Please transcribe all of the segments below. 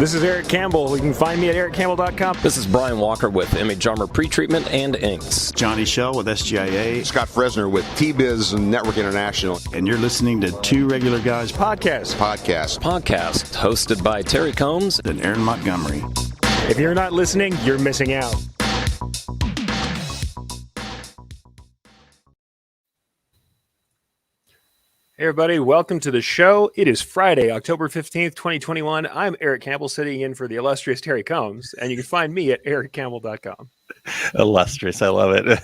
This is Eric Campbell. You can find me at erichcampbell.com. This is Brian Walker with Image Armor Pretreatment and Inks. Johnny Shell with SGIA. Scott Fresner with T-Biz Network International. And you're listening to Two Regular Guys Podcast, hosted by Terry Combs and Aaron Montgomery. If you're not listening, you're missing out. Hey everybody, welcome to the show. It is Friday, October 15th, 2021. I'm Eric Campbell, sitting in for the illustrious Terry Combs, and you can find me at erichcampbell.com. Illustrious, I love it.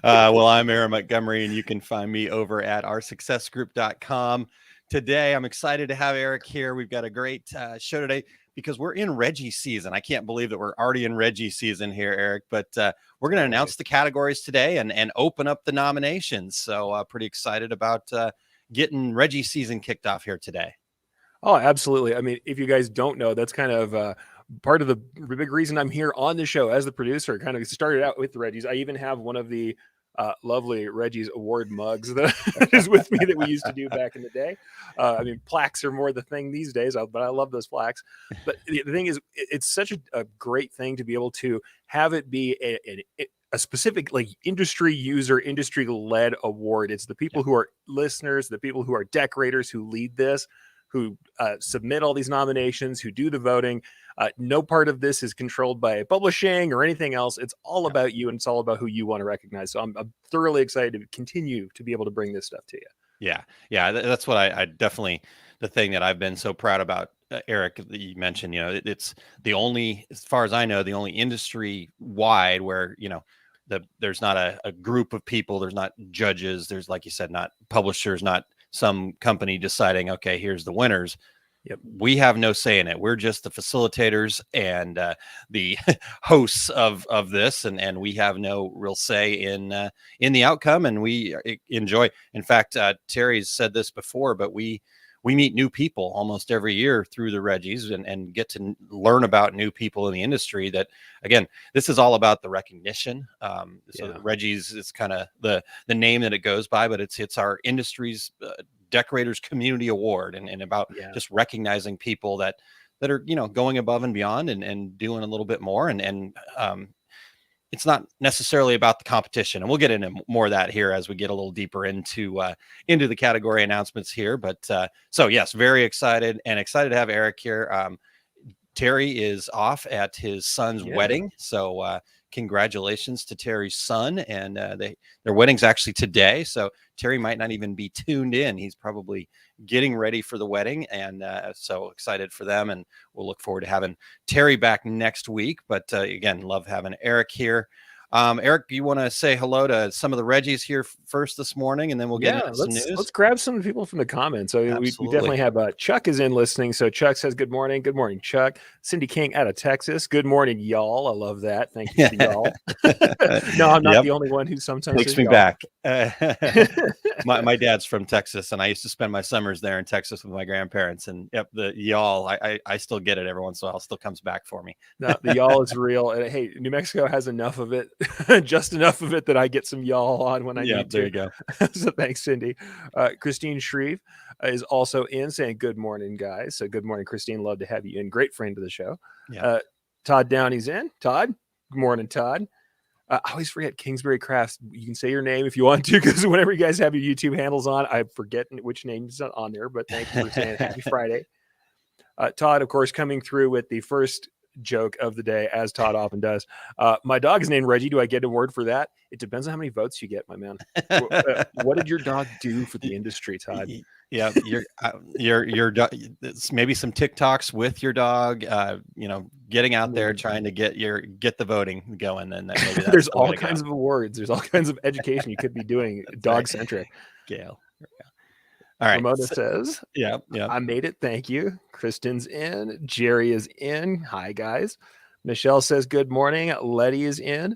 Well, I'm Aaron Montgomery, and you can find me over at oursuccessgroup.com. Today, I'm excited to have Eric here. We've got a great show today because we're in REGGIE season. I can't believe that we're already in REGGIE season here, Eric, but we're going to announce the categories today and open up the nominations. So pretty excited about getting REGGIE season kicked off here today. Oh, absolutely. I mean, if you guys don't know, that's kind of part of the big reason I'm here on the show as the producer. Kind of started out with the REGGIEs. I even have one of the lovely REGGIE's award mugs that is with me that we used to do back in the day. I mean, plaques are more the thing these days, but I love those plaques. But the thing is, it's such a great thing to be able to have it be a specific like industry user, industry led award. It's the people who are listeners, the people who are decorators who lead this, who submit all these nominations, who do the voting. No part of this is controlled by publishing or anything else. It's all about you, and it's all about who you want to recognize. So I'm thoroughly excited to continue to be able to bring this stuff to you. Yeah. That's what I definitely, the thing that I've been so proud about, Eric, that you mentioned, it's the only, as far as I know, the only industry wide where, there's not a group of people, there's not judges, there's, like you said, not publishers, not some company deciding, okay, here's the winners. Yep. We have no say in it. We're just the facilitators and the hosts of this, and we have no real say in the outcome, and we enjoy. In fact, Terry's said this before, but we meet new people almost every year through the REGGIEs and get to learn about new people in the industry. That, again, this is all about the recognition. So the REGGIEs is kind of the name that it goes by, but it's our industry's Decorators Community Award and about just recognizing people that are, going above and beyond and doing a little bit more. And it's not necessarily about the competition, and we'll get into more of that here as we get a little deeper into the category announcements here. But so yes, very excited to have Eric here. Terry is off at his son's wedding, so congratulations to Terry's son, and their wedding's actually today, so Terry might not even be tuned in. He's probably getting ready for the wedding, and so excited for them, and we'll look forward to having Terry back next week. But again, love having Eric here. Eric, you want to say hello to some of the REGGIEs here first this morning, and then we'll get into some news? Let's grab some people from the comments. So we definitely have Chuck is in listening. So Chuck says, good morning. Good morning, Chuck. Cindy King out of Texas. Good morning, y'all. I love that. Thank you to y'all. No, I'm not the only one who sometimes takes me back. My dad's from Texas, and I used to spend my summers there in Texas with my grandparents. And the y'all, I still get it every once in a while. It still comes back for me. No, the y'all is real. And hey, New Mexico has enough of it. Just enough of it that I get some y'all on when I need to. There you go. So thanks, Cindy. Christine Shreve is also in saying good morning, guys. So good morning, Christine. Love to have you in. Great friend of the show. Todd Downey's in. Todd, good morning, Todd. I always forget Kingsbury Crafts. You can say your name if you want to, because whenever you guys have your YouTube handles on, I forget which name's on there, but thank you for saying happy Friday. Todd, of course, coming through with the first joke of the day, as Todd often does. My dog is named Reggie. Do I get a word for that? It depends on how many votes you get, my man. What did your dog do for the industry, Todd? Yeah, your dog, maybe some TikToks with your dog, getting out there trying to get the voting going. And then maybe there's all kinds of awards. There's all kinds of education you could be doing, dog centric. Gail. All right. Ramona says, yeah. I made it. Thank you. Kristen's in. Jerry is in. Hi, guys. Michelle says, good morning. Letty is in.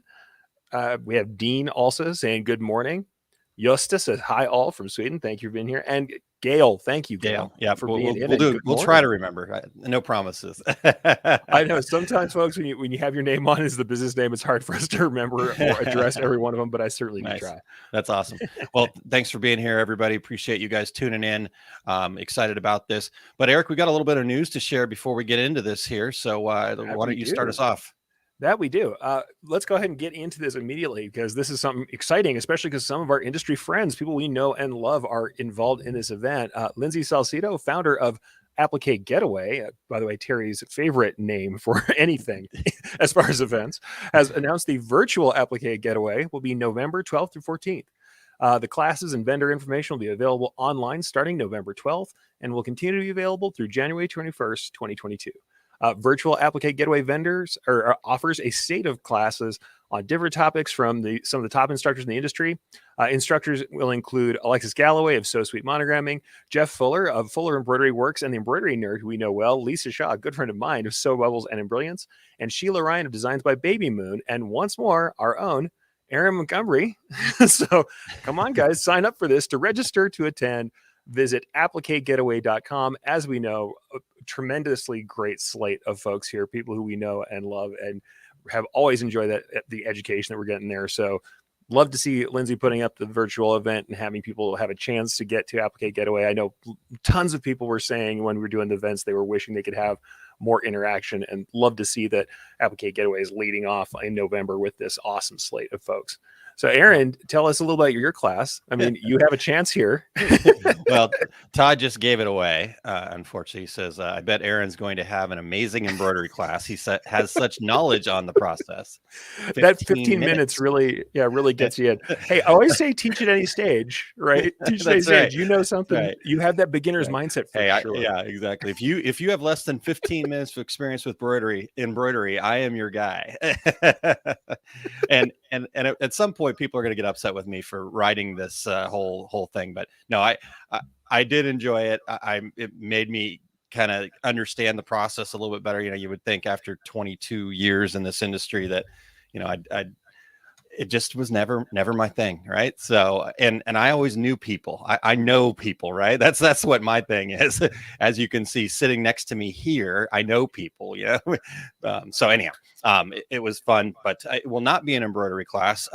We have Dean also saying good morning. Josta says, hi all from Sweden. Thank you for being here. And Gail, thank you, Gail, Yeah, for we'll, being we'll, in. we'll And do. good We'll morning. try to remember. No promises. I know sometimes, folks, when you have your name on as the business name, it's hard for us to remember or address every one of them, but I certainly do try. That's awesome. Well, thanks for being here, everybody. Appreciate you guys tuning in. Excited about this. But Eric, we got a little bit of news to share before we get into this here. So why don't you start us off? That we do. Let's go ahead and get into this immediately, because this is something exciting, especially because some of our industry friends, people we know and love, are involved in this event. Lindsay Salcido, founder of Applique Getaway, by the way, Terry's favorite name for anything as far as events, has announced the virtual Applique Getaway will be November 12th through 14th. The classes and vendor information will be available online starting November 12th and will continue to be available through January 21st, 2022. Virtual Applique Getaway vendors offers a state of classes on different topics from some of the top instructors in the industry. Instructors will include Alexis Galloway of So Sweet Monogramming, Jeff Fuller of Fuller Embroidery Works and the Embroidery Nerd, who we know well, Lisa Shaw, a good friend of mine, of Sew Bubbles and Embrilliance, and Sheila Ryan of Designs by Baby Moon, and once more, our own Aaron Montgomery. So come on, guys, sign up for this. To register to attend, visit appliquegetaway.com. As we know, a tremendously great slate of folks here, people who we know and love and have always enjoyed the education that we're getting there. So love to see Lindsay putting up the virtual event and having people have a chance to get to Applique Getaway. I know tons of people were saying when we were doing the events, they were wishing they could have more interaction, and love to see that Applique Getaway is leading off in November with this awesome slate of folks. So Aaron, tell us a little about your class. I mean, you have a chance here. Well, Todd just gave it away. Unfortunately, he says, I bet Aaron's going to have an amazing embroidery class. He has such knowledge on the process. That 15 minutes really gets you in. Hey, I always say teach at any stage, right? Teach at any stage. You know something. Right. You have that beginner's mindset for sure. Yeah, exactly. If you have less than 15 minutes of experience with embroidery, I am your guy. and at some point, people are going to get upset with me for writing this whole thing, but no, I did enjoy it. It made me kind of understand the process a little bit better. You would think after 22 years in this industry that, it just was never my thing, right? So, and I always knew people. I know people, right? That's what my thing is. As you can see, sitting next to me here, I know people. So anyhow, it was fun, but it will not be an embroidery class.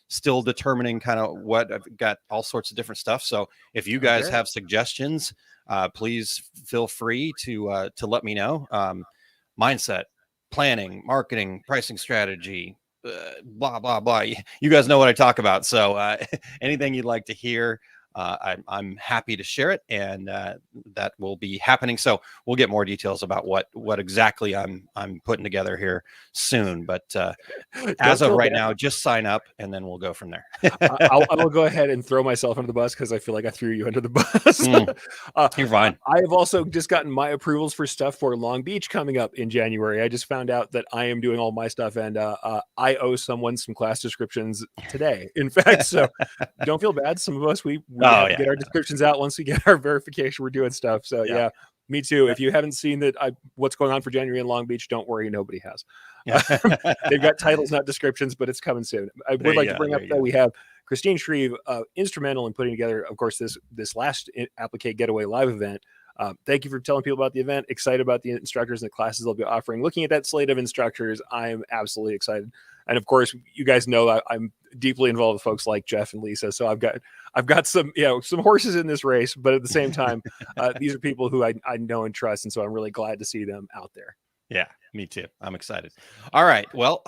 Still determining kind of what. I've got all sorts of different stuff. So if you guys have suggestions, please feel free to let me know. Mindset, planning, marketing, pricing strategy, blah blah blah. You guys know what I talk about. So anything you'd like to hear, I'm happy to share it, and that will be happening. So we'll get more details about what exactly I'm putting together here soon. But as of right now, just sign up, and then we'll go from there. I will go ahead and throw myself under the bus, because I feel like I threw you under the bus. You're fine. I have also just gotten my approvals for stuff for Long Beach coming up in January. I just found out that I am doing all my stuff, and I owe someone some class descriptions today. In fact, so don't feel bad. Some of us we get our descriptions out once we get our verification. We're doing stuff. So yeah, me too. If you haven't seen what's going on for January in Long Beach, don't worry, nobody has. They've got titles, not descriptions, but it's coming soon. I would like to bring up that we have Christine Shreve, instrumental in putting together, of course, this last Applique Getaway live event. Thank you for telling people about the event. Excited about the instructors and the classes they'll be offering. Looking at that slate of instructors, I'm absolutely excited. And of course, you guys know I'm deeply involved with folks like Jeff and Lisa. So I've got some horses in this race, but at the same time, these are people who I know and trust. And so I'm really glad to see them out there. Yeah, me too. I'm excited. All right. Well,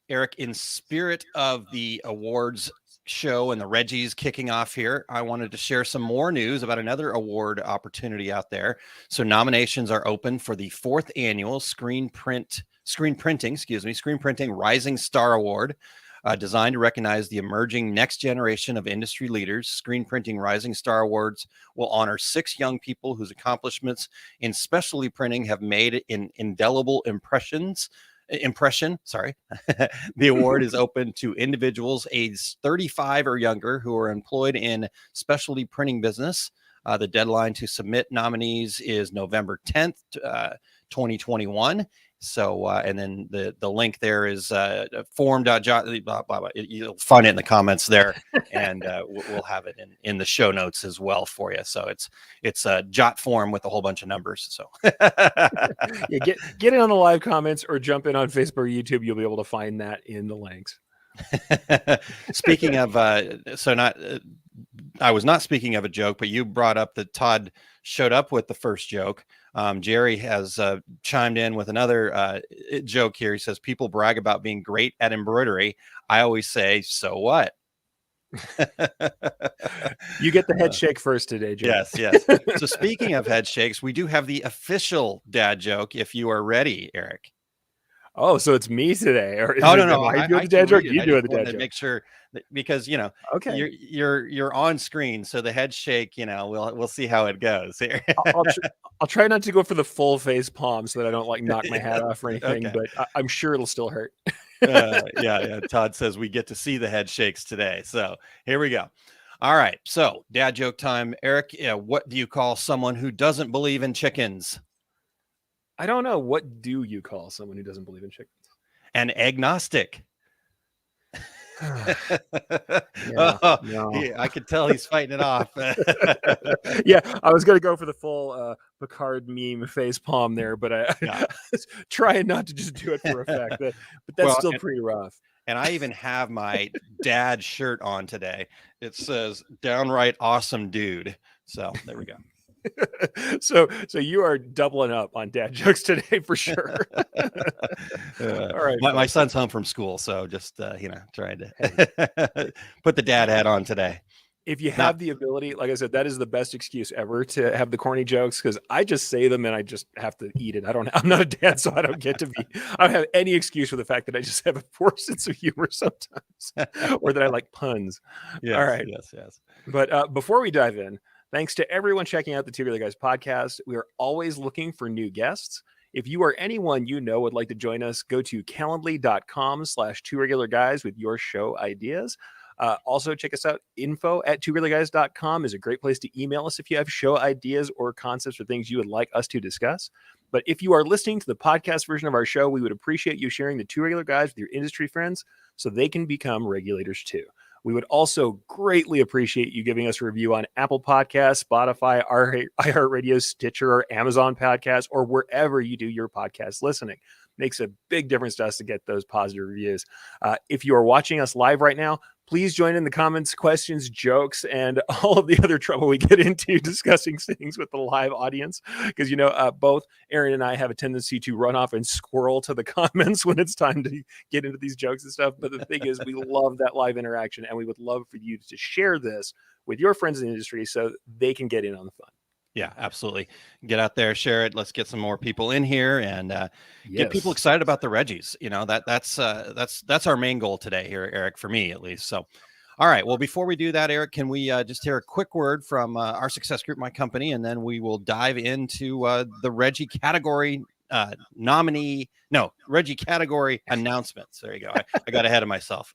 Eric, in spirit of the awards show and the Reggies kicking off here, I wanted to share some more news about another award opportunity out there. So nominations are open for the 4th annual Screen Printing Rising Star Award, designed to recognize the emerging next generation of industry leaders. Screen Printing Rising Star Awards will honor 6 young people whose accomplishments in specialty printing have made an indelible impression. The award is open to individuals aged 35 or younger who are employed in specialty printing business. The deadline to submit nominees is November 10th, 2021. So, and then the link there is form.jot, blah, blah, blah. You'll find it in the comments there, and we'll have it in the show notes as well for you. So it's a jot form with a whole bunch of numbers. So Yeah, get in on the live comments or jump in on Facebook or YouTube. You'll be able to find that in the links. Speaking of, I was not speaking of a joke, but you brought up that Todd showed up with the first joke. Jerry has chimed in with another joke here. He says, people brag about being great at embroidery. I always say, so what? You get the head shake first today, Jerry. Yes. So speaking of head shakes, we do have the official dad joke if you are ready, Eric. Oh, so it's me today, or no. I doing the dad joke? You doing the dad joke? Make sure because okay, you're on screen, so the head shake. We'll see how it goes here. I'll try not to go for the full face palm so that I don't like knock my hat off or anything, Okay. but I'm sure it'll still hurt. Yeah. Todd says we get to see the head shakes today, so here we go. All right, so dad joke time, Eric. What do you call someone who doesn't believe in chickens? I don't know. What do you call someone who doesn't believe in chickens? An agnostic. No. I could tell he's fighting it off. Yeah, I was going to go for the full Picard meme face palm there, but I trying not to just do it for effect. But that's still pretty rough. And I even have my dad shirt on today. It says "downright awesome dude." So there we go. So you are doubling up on dad jokes today for sure. All right, my son's home from school, so just trying to put the dad hat on today. If you have the ability, like I said, that is the best excuse ever to have the corny jokes, because I just say them and I just have to eat it. I'm not a dad, so I don't have any excuse for the fact that I just have a poor sense of humor sometimes, or that I like puns. Yes, all right. Yes. But before we dive in, thanks to everyone checking out the Two Regular Guys podcast. We are always looking for new guests. If you or anyone you know would like to join us, go to calendly.com/2regularguys with your show ideas. Also, check us out. info@tworegularguys.com is a great place to email us if you have show ideas or concepts or things you would like us to discuss. But if you are listening to the podcast version of our show, we would appreciate you sharing the Two Regular Guys with your industry friends so they can become regulators too. We would also greatly appreciate you giving us a review on Apple Podcasts, Spotify, iHeartRadio, Stitcher, or Amazon Podcasts, or wherever you do your podcast listening. Makes a big difference to us to get those positive reviews. If you are watching us live right now, please join in the comments, questions, jokes, and all of the other trouble we get into discussing things with the live audience. Because, both Aaron and I have a tendency to run off and squirrel to the comments when it's time to get into these jokes and stuff. But the thing is, we love that live interaction, and we would love for you to share this with your friends in the industry so they can get in on the fun. Yeah, absolutely. Get out there, share it. Let's get some more people in here and get people excited about the Reggies. That's our main goal today here, Eric, for me at least. So, all right. Well, before we do that, Eric, can we just hear a quick word from our success group, my company, and then we will dive into the Reggie category Reggie category announcements. There you go. I got ahead of myself.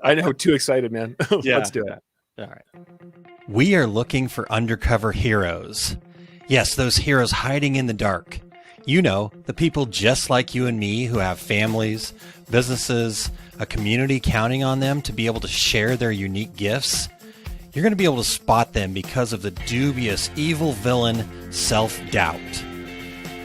I know. Too excited, man. Yeah, Let's do it. All right. We are looking for undercover heroes. Yes, those heroes hiding in the dark. The people just like you and me who have families, businesses, a community counting on them to be able to share their unique gifts. You're going to be able to spot them because of the dubious evil villain, self-doubt.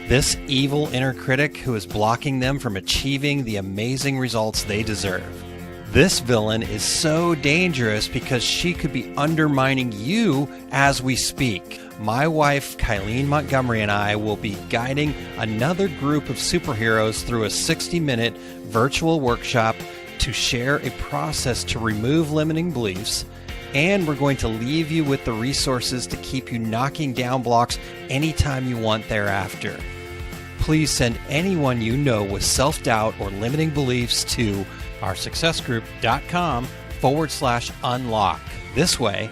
This evil inner critic who is blocking them from achieving the amazing results they deserve. This villain is so dangerous because she could be undermining you as we speak. My wife, Kylene Montgomery, and I will be guiding another group of superheroes through a 60-minute virtual workshop to share a process to remove limiting beliefs, and we're going to leave you with the resources to keep you knocking down blocks anytime you want thereafter. Please send anyone you know with self-doubt or limiting beliefs to oursuccessgroup.com/unlock. This way,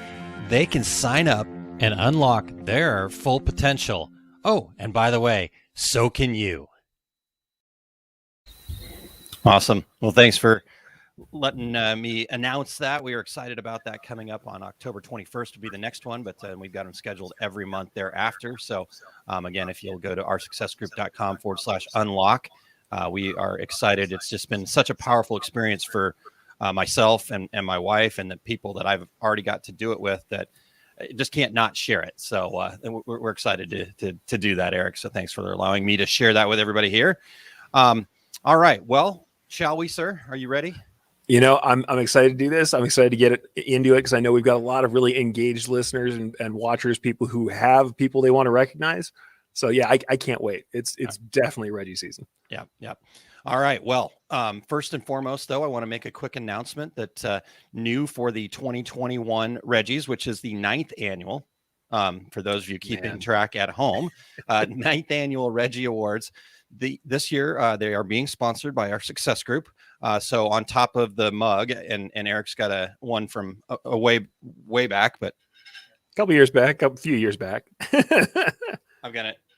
they can sign up and unlock their full potential. Oh, and by the way, so can you. Awesome. Well, thanks for letting me announce that. We are excited about that coming up on October 21st to be the next one, but we've got them scheduled every month thereafter. So again, if you'll go to oursuccessgroup.com/unlock, we are excited. It's just been such a powerful experience for myself and my wife and the people that I've already got to do it with that just can't not share it. So we're excited to do that, Eric. So thanks for allowing me to share that with everybody here. All right. Well, shall we, sir? Are you ready? You know, I'm excited to do this. I'm excited to get into it because I know we've got a lot of really engaged listeners and watchers, people who have people they want to recognize. So yeah, I can't wait. It's definitely Reggie season. Yeah. Yeah. All right. Well, first and foremost, though, I want to make a quick announcement that new for the 2021 Reggies, which is the 9th annual, for those of you keeping track at home, 9th annual REGGIE Awards. This year, they are being sponsored by our Success Group. So on top of the mug, and Eric's got one from a way back, but a few years back.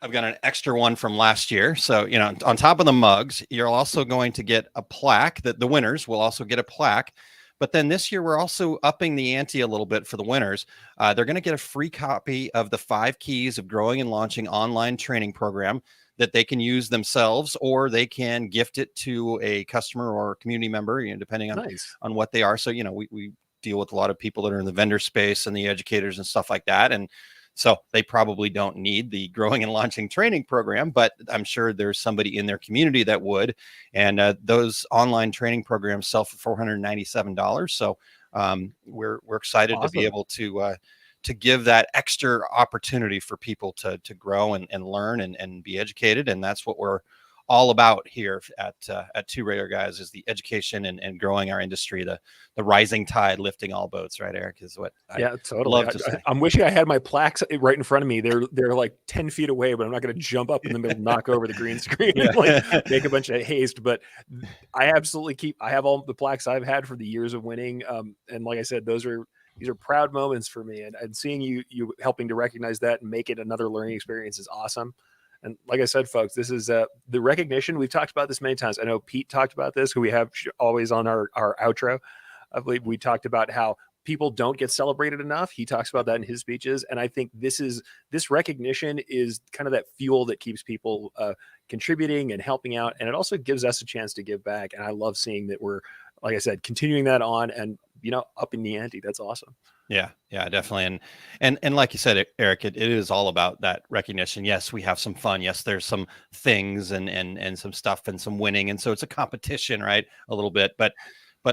I've got an extra one from last year. So, you know, on top of the mugs, you're also going to get a plaque. That the winners will also get a plaque. But then this year, we're also upping the ante a little bit for the winners. They're going to get a free copy of the 5 Keys of Growing and Launching online training program that they can use themselves, or they can gift it to a customer or a community member, you know, depending on what they are. So, you know, we deal with a lot of people that are in the vendor space and the educators and stuff like that. And so they probably don't need the Growing and Launching training program, but I'm sure there's somebody in their community that would. And those online training programs sell for $497. So we're excited to be able to give that extra opportunity for people to grow and learn and be educated. And that's what we're all about here at Two Regular Guys, is the education and growing our industry, the rising tide lifting all boats, right, Eric, is what totally love to say. I'm wishing I had my plaques right in front of me. They're like 10 feet away, but I'm not going to jump up in the middle and knock over the green screen and like make a bunch of haste. But I absolutely I have all the plaques I've had for the years of winning. And like I said, these are proud moments for me, and seeing you helping to recognize that and make it another learning experience is awesome. And like I said, folks, this is the recognition. We've talked about this many times. I know Pete talked about this, who we have always on our outro. I believe we talked about how people don't get celebrated enough. He talks about that in his speeches. And I think this recognition is kind of that fuel that keeps people contributing and helping out. And it also gives us a chance to give back. And I love seeing that we're, like I said, continuing that on and, you know, upping the ante. That's awesome. Yeah, definitely. And like you said, Eric, it is all about that recognition. Yes, we have some fun. Yes, there's some things and some stuff and some winning. And so it's a competition, right? A little bit, but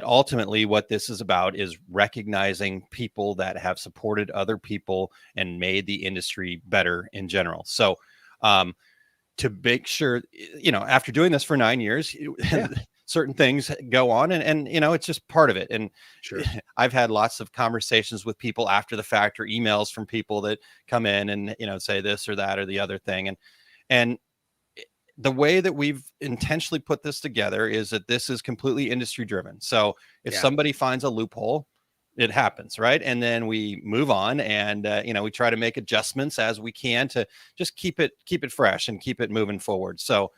ultimately what this is about is recognizing people that have supported other people and made the industry better in general. So to make sure, you know, after doing this for 9 years, certain things go on and, you know, it's just part of it. And sure, I've had lots of conversations with people after the fact, or emails from people that come in and, you know, say this or that or the other thing. And the way that we've intentionally put this together is that this is completely industry driven. So if somebody finds a loophole, it happens, right? And then we move on, and you know, we try to make adjustments as we can to just keep it fresh and keep it moving forward. So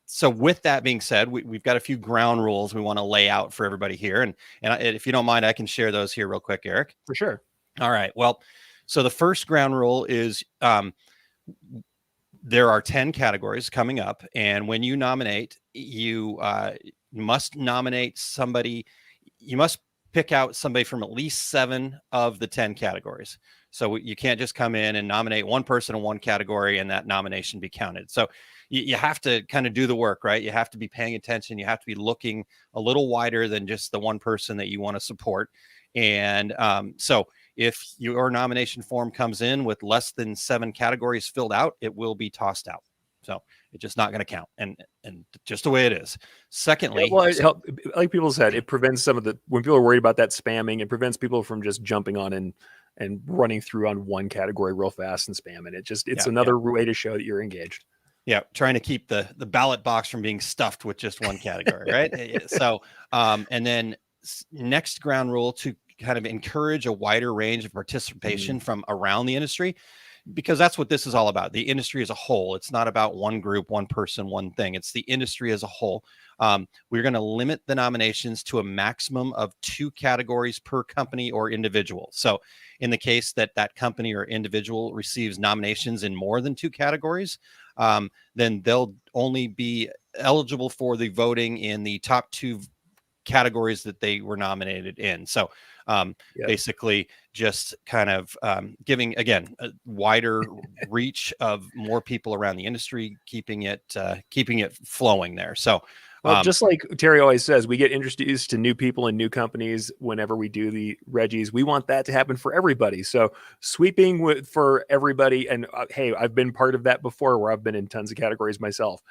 so with that being said, we've got a few ground rules we want to lay out for everybody here. And if you don't mind, I can share those here real quick, Eric. For sure. All right. Well, so the first ground rule is there are 10 categories coming up. And when you nominate, you must nominate somebody. You must pick out somebody from at least 7 of the 10 categories. So you can't just come in and nominate one person in one category and that nomination be counted. So you have to kind of do the work, right? You have to be paying attention. You have to be looking a little wider than just the one person that you want to support. And so if your nomination form comes in with less than 7 categories filled out, it will be tossed out. So it's just not going to count, and just the way it is. Secondly, like people said, it prevents when people are worried about that spamming, it prevents people from just jumping on and running through on one category real fast and spamming it. It's another way to show that you're engaged. Yeah, trying to keep the ballot box from being stuffed with just one category, right? So, and then next ground rule, to kind of encourage a wider range of participation from around the industry. because that's what this is all about. The industry as a whole. It's not about one group, one person, one thing. It's the industry as a whole. We're going to limit the nominations to a maximum of 2 categories per company or individual. So in the case that that company or individual receives nominations in more than 2 categories, then they'll only be eligible for the voting in the top 2 categories that they were nominated in. So basically just kind of giving, again, a wider reach of more people around the industry, keeping it flowing there. So well, just like Terry always says, we get introduced to new people and new companies whenever we do the Reggies. We want that to happen for everybody. So sweeping for everybody. And hey, I've been part of that before, where I've been in tons of categories myself.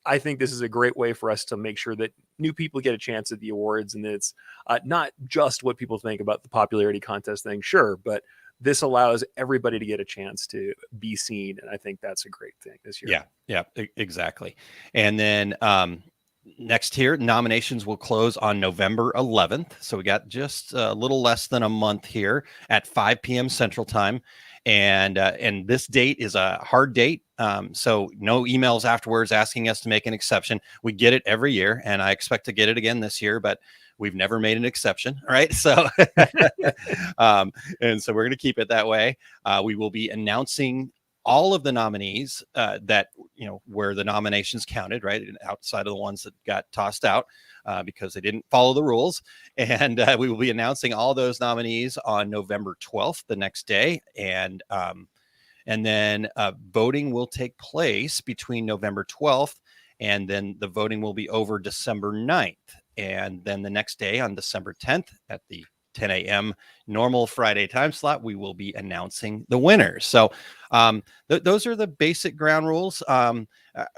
I think this is a great way for us to make sure that new people get a chance at the awards, and it's not just what people think about the popularity contest thing, sure, but this allows everybody to get a chance to be seen, and I think that's a great thing this year. Yeah, exactly. And then next here, nominations will close on November 11th. So we got just a little less than a month here at 5 p.m. Central Time. And this date is a hard date. So no emails afterwards asking us to make an exception. We get it every year, and I expect to get it again this year, but we've never made an exception. Right. So, and so we're going to keep it that way. We will be announcing all of the nominees that, where the nominations counted, right, outside of the ones that got tossed out because they didn't follow the rules. And we will be announcing all those nominees on November 12th, the next day. And then voting will take place between November 12th, and then the voting will be over December 9th. And then the next day on December 10th at the 10 a.m. normal Friday time slot, we will be announcing the winners. So those are the basic ground rules. I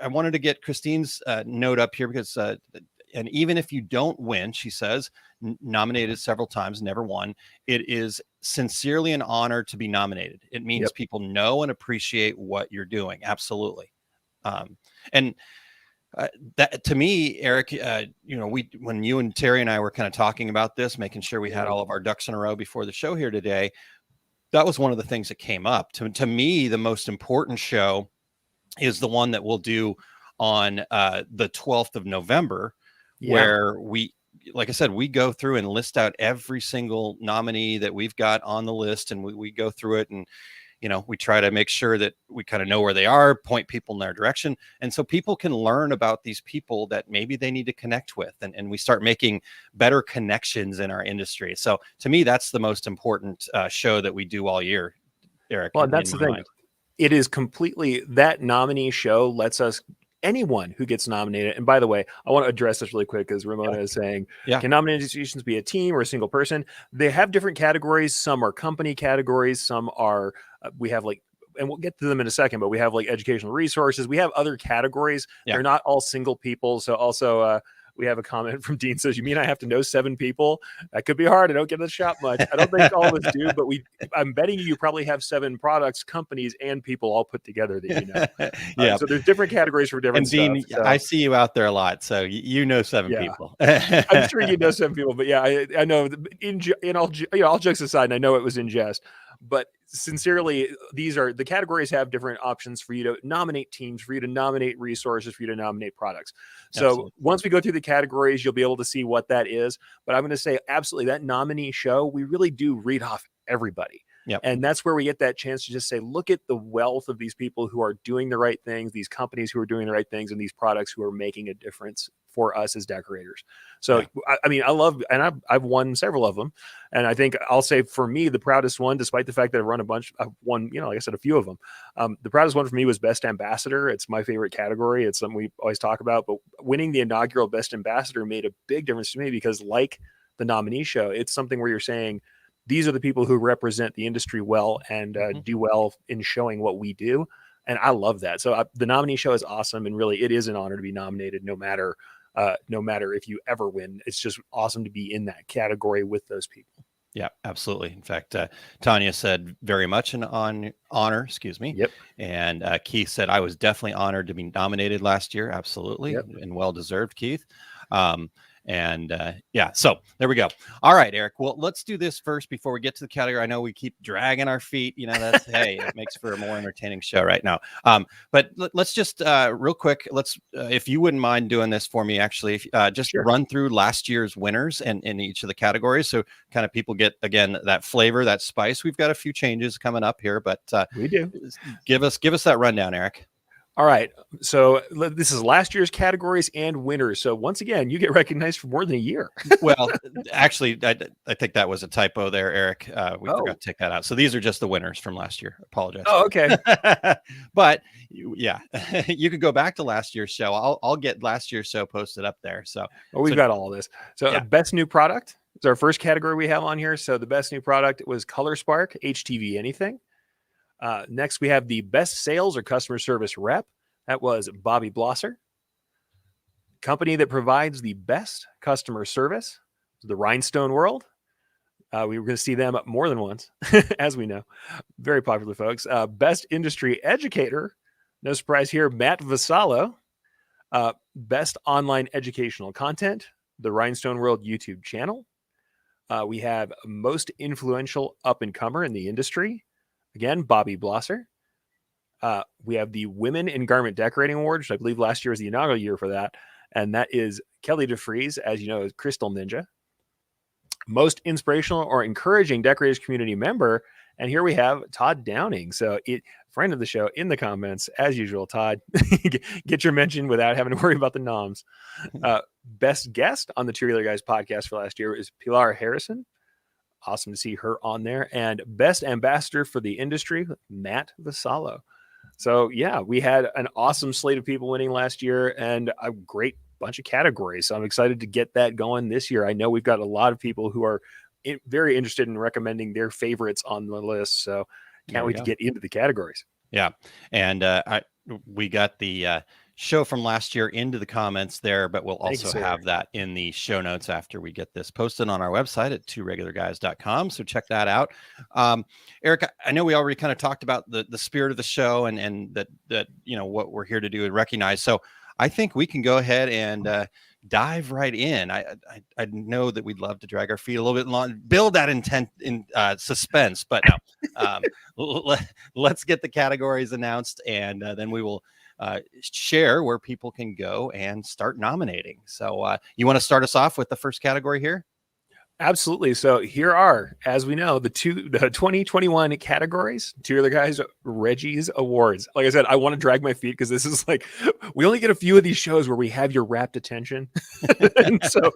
wanted to get Christine's note up here because, and even if you don't win, she says, nominated several times, never won, it is sincerely an honor to be nominated. It means people know and appreciate what you're doing. Absolutely. And that to me, Eric, when you and Terry and I were kind of talking about this, making sure we had all of our ducks in a row before the show here today, that was one of the things that came up. To me, the most important show is the one that we'll do on the 12th of November, where we, like I said, we go through and list out every single nominee that we've got on the list, and we go through it, and we try to make sure that we kind of know where they are, point people in their direction. And so people can learn about these people that maybe they need to connect with. And we start making better connections in our industry. So to me, that's the most important show that we do all year, Eric. Well, that's the thing. Mind. It is completely, that nominee show lets us, anyone who gets nominated. And by the way, I want to address this really quick because Ramona is saying, can nominations be a team or a single person? They have different categories. Some are company categories. Some are, we have like, and we'll get to them in a second, but we have like educational resources. We have other categories. They're not all single people. So also, we have a comment from Dean says, you mean I have to know 7 people? That could be hard. I don't get to the shop much. I don't think all of us do, but I'm betting you probably have 7 products, companies, and people all put together that So there's different cateries for different stuff. Dean, I see you out there a lot, so you know 7 people. I'm sure you know 7 people, but I know in all jokes aside, and I know it was in jest, but sincerely, the categories have different options for you to nominate teams, for you to nominate resources, for you to nominate products. So once we go through the categories, you'll be able to see what that is. But I'm going to say absolutely that nominee show, we really do read off everybody. And that's where we get that chance to just say, look at the wealth of these people who are doing the right things, these companies who are doing the right things, and these products who are making a difference for us as decorators. So, I mean, I love, and I've won several of them. And I think I'll say for me, the proudest one, despite the fact that I've run a bunch, I've won, like I said, a few of them. The proudest one for me was Best Ambassador. It's my favorite category. It's something we always talk about, but winning the inaugural Best Ambassador made a big difference to me because like the nominee show, it's something where you're saying, these are the people who represent the industry well and do well in showing what we do. And I love that. So the nominee show is awesome. And really, it is an honor to be nominated no matter if you ever win. It's just awesome to be in that category with those people. Yeah, absolutely. In fact, Tanya said very much an honor, excuse me. And Keith said, I was definitely honored to be nominated last year. Absolutely. And well-deserved, Keith. And yeah, so there we go. All right, Eric. Well, let's do this first before we get to the category. I know we keep dragging our feet. That's hey, it makes for a more entertaining show right now. But let's just real quick. Let's, if you wouldn't mind doing this for me, actually, just Sure. run through last year's winners and in each of the categories, so kind of people get again that flavor, that spice. We've got a few changes coming up here, but We do. give us that rundown, Eric. All right. So this is last year's categories and winners. So once again, you get recognized for more than a year. Well, actually, I think that was a typo there, Eric. We forgot to take that out. So these are just the winners from last year. Apologize. Oh, okay. But yeah, you could go back to last year's show. I'll get last year's show posted up there. So Well, we've got all this. So yeah. best new product is our first category we have on here. So the best new product was Color Spark HTV Anything. Next, we have the best sales or customer service rep. That was Bobby Blosser. Company that provides the best customer service, the Rhinestone World. We were going to see them more than once, as we know. Very popular folks. Best industry educator. No surprise here, Matt Vassallo. Best online educational content, the Rhinestone World YouTube channel. We have most influential up-and-comer in the industry. Again, Bobby Blosser. We have the Women in Garment Decorating Award, which I believe last year was the inaugural year for that. And that is Kelly DeFries, as you know, is Crystal Ninja. Most inspirational or encouraging decorators community member. And here we have Todd Downing. So friend of the show in the comments, as usual, Todd, get your mention without having to worry about the noms. Best guest on the Two Regular Guys podcast for last year is Pilar Harrison. Awesome to see her on there. And best ambassador for the industry, Matt Vassallo. So yeah, we had an awesome slate of people winning last year and a great bunch of categories. So I'm excited to get that going this year. I know we've got a lot of people who are very interested in recommending their favorites on the list. So can't wait to get into the categories. Yeah. And we got the show from last year into the comments there, but we'll also have that in the show notes after we get this posted on our website at tworegularguys.com. So check that out. Eric, I know we already kind of talked about the spirit of the show and that what we're here to do and recognize. So I think we can go ahead and dive right in. I know that we'd love to drag our feet a little bit long, build that intent in suspense, but no, let's get the categories announced, and then we will share where people can go and start nominating. So you want to start us off with the first category here? Absolutely. So here are, as we know, the 2021 categories, Two Other Guys, REGGIE Awards. Like I said, I want to drag my feet because this is like, we only get a few of these shows where we have your rapt attention. And so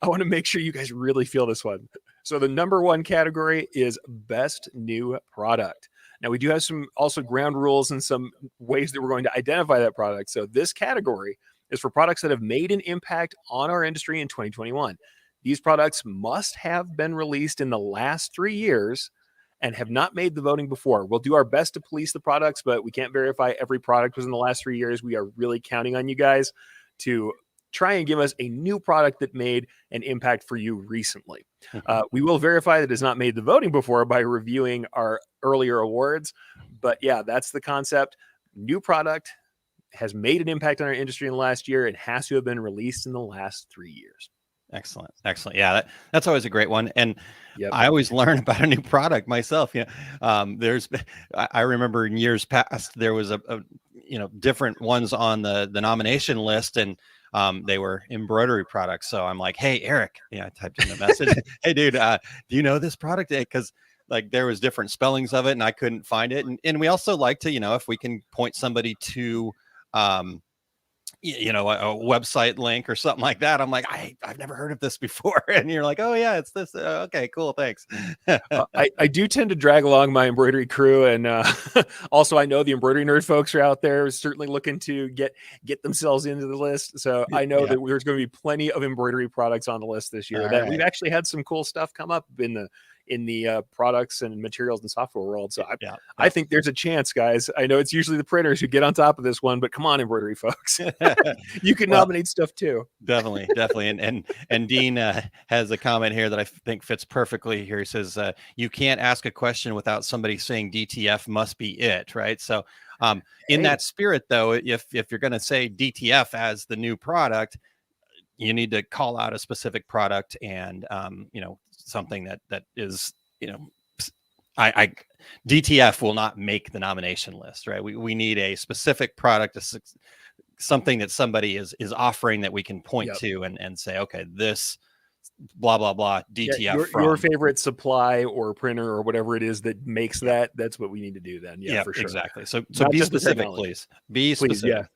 I want to make sure you guys really feel this one. So the number one category is best new product. Now we do have some also ground rules and some ways that we're going to identify that product. So this category is for products that have made an impact on our industry in 2021. These products must have been released in the last 3 years and have not made the voting before. We'll do our best to police the products, but we can't verify every product was in the last 3 years. We are really counting on you guys to try and give us a new product that made an impact for you recently. We will verify that it's not made the voting before by reviewing our earlier awards. But yeah, that's the concept. New product has made an impact on our industry in the last year and has to have been released in the last 3 years. Excellent. Yeah, that's always a great one. And I always learn about a new product myself. I remember in years past, there was a different ones on the nomination list, and they were embroidery products. So I'm like, hey, Eric, I typed in the message. Hey, dude, do you know this product? Because like there was different spellings of it and I couldn't find it. And we also like to, if we can point somebody to, a website link or something like that. I'm like, I've never heard of this before. And you're like, oh yeah, it's this. Okay, cool. Thanks. I do tend to drag along my embroidery crew. And also I know the embroidery nerd folks are out there certainly looking to get themselves into the list. So I know that there's going to be plenty of embroidery products on the list this year. We've actually had some cool stuff come up in the products and materials and software world. So I think there's a chance, guys. I know it's usually the printers who get on top of this one, but come on, embroidery folks. You can nominate stuff too. Definitely. And Dean has a comment here that I think fits perfectly here. He says, you can't ask a question without somebody saying DTF must be it, right? So in that spirit, though, if you're going to say DTF as the new product, you need to call out a specific product and, something that is, I DTF will not make the nomination list, right? We need a specific product, something that somebody is offering that we can point to and say, okay, this blah blah blah DTF your favorite supply or printer or whatever it is that makes that's what we need to do then. Yeah, for sure. Exactly. So Not be just the specific, technology. please. Be specific.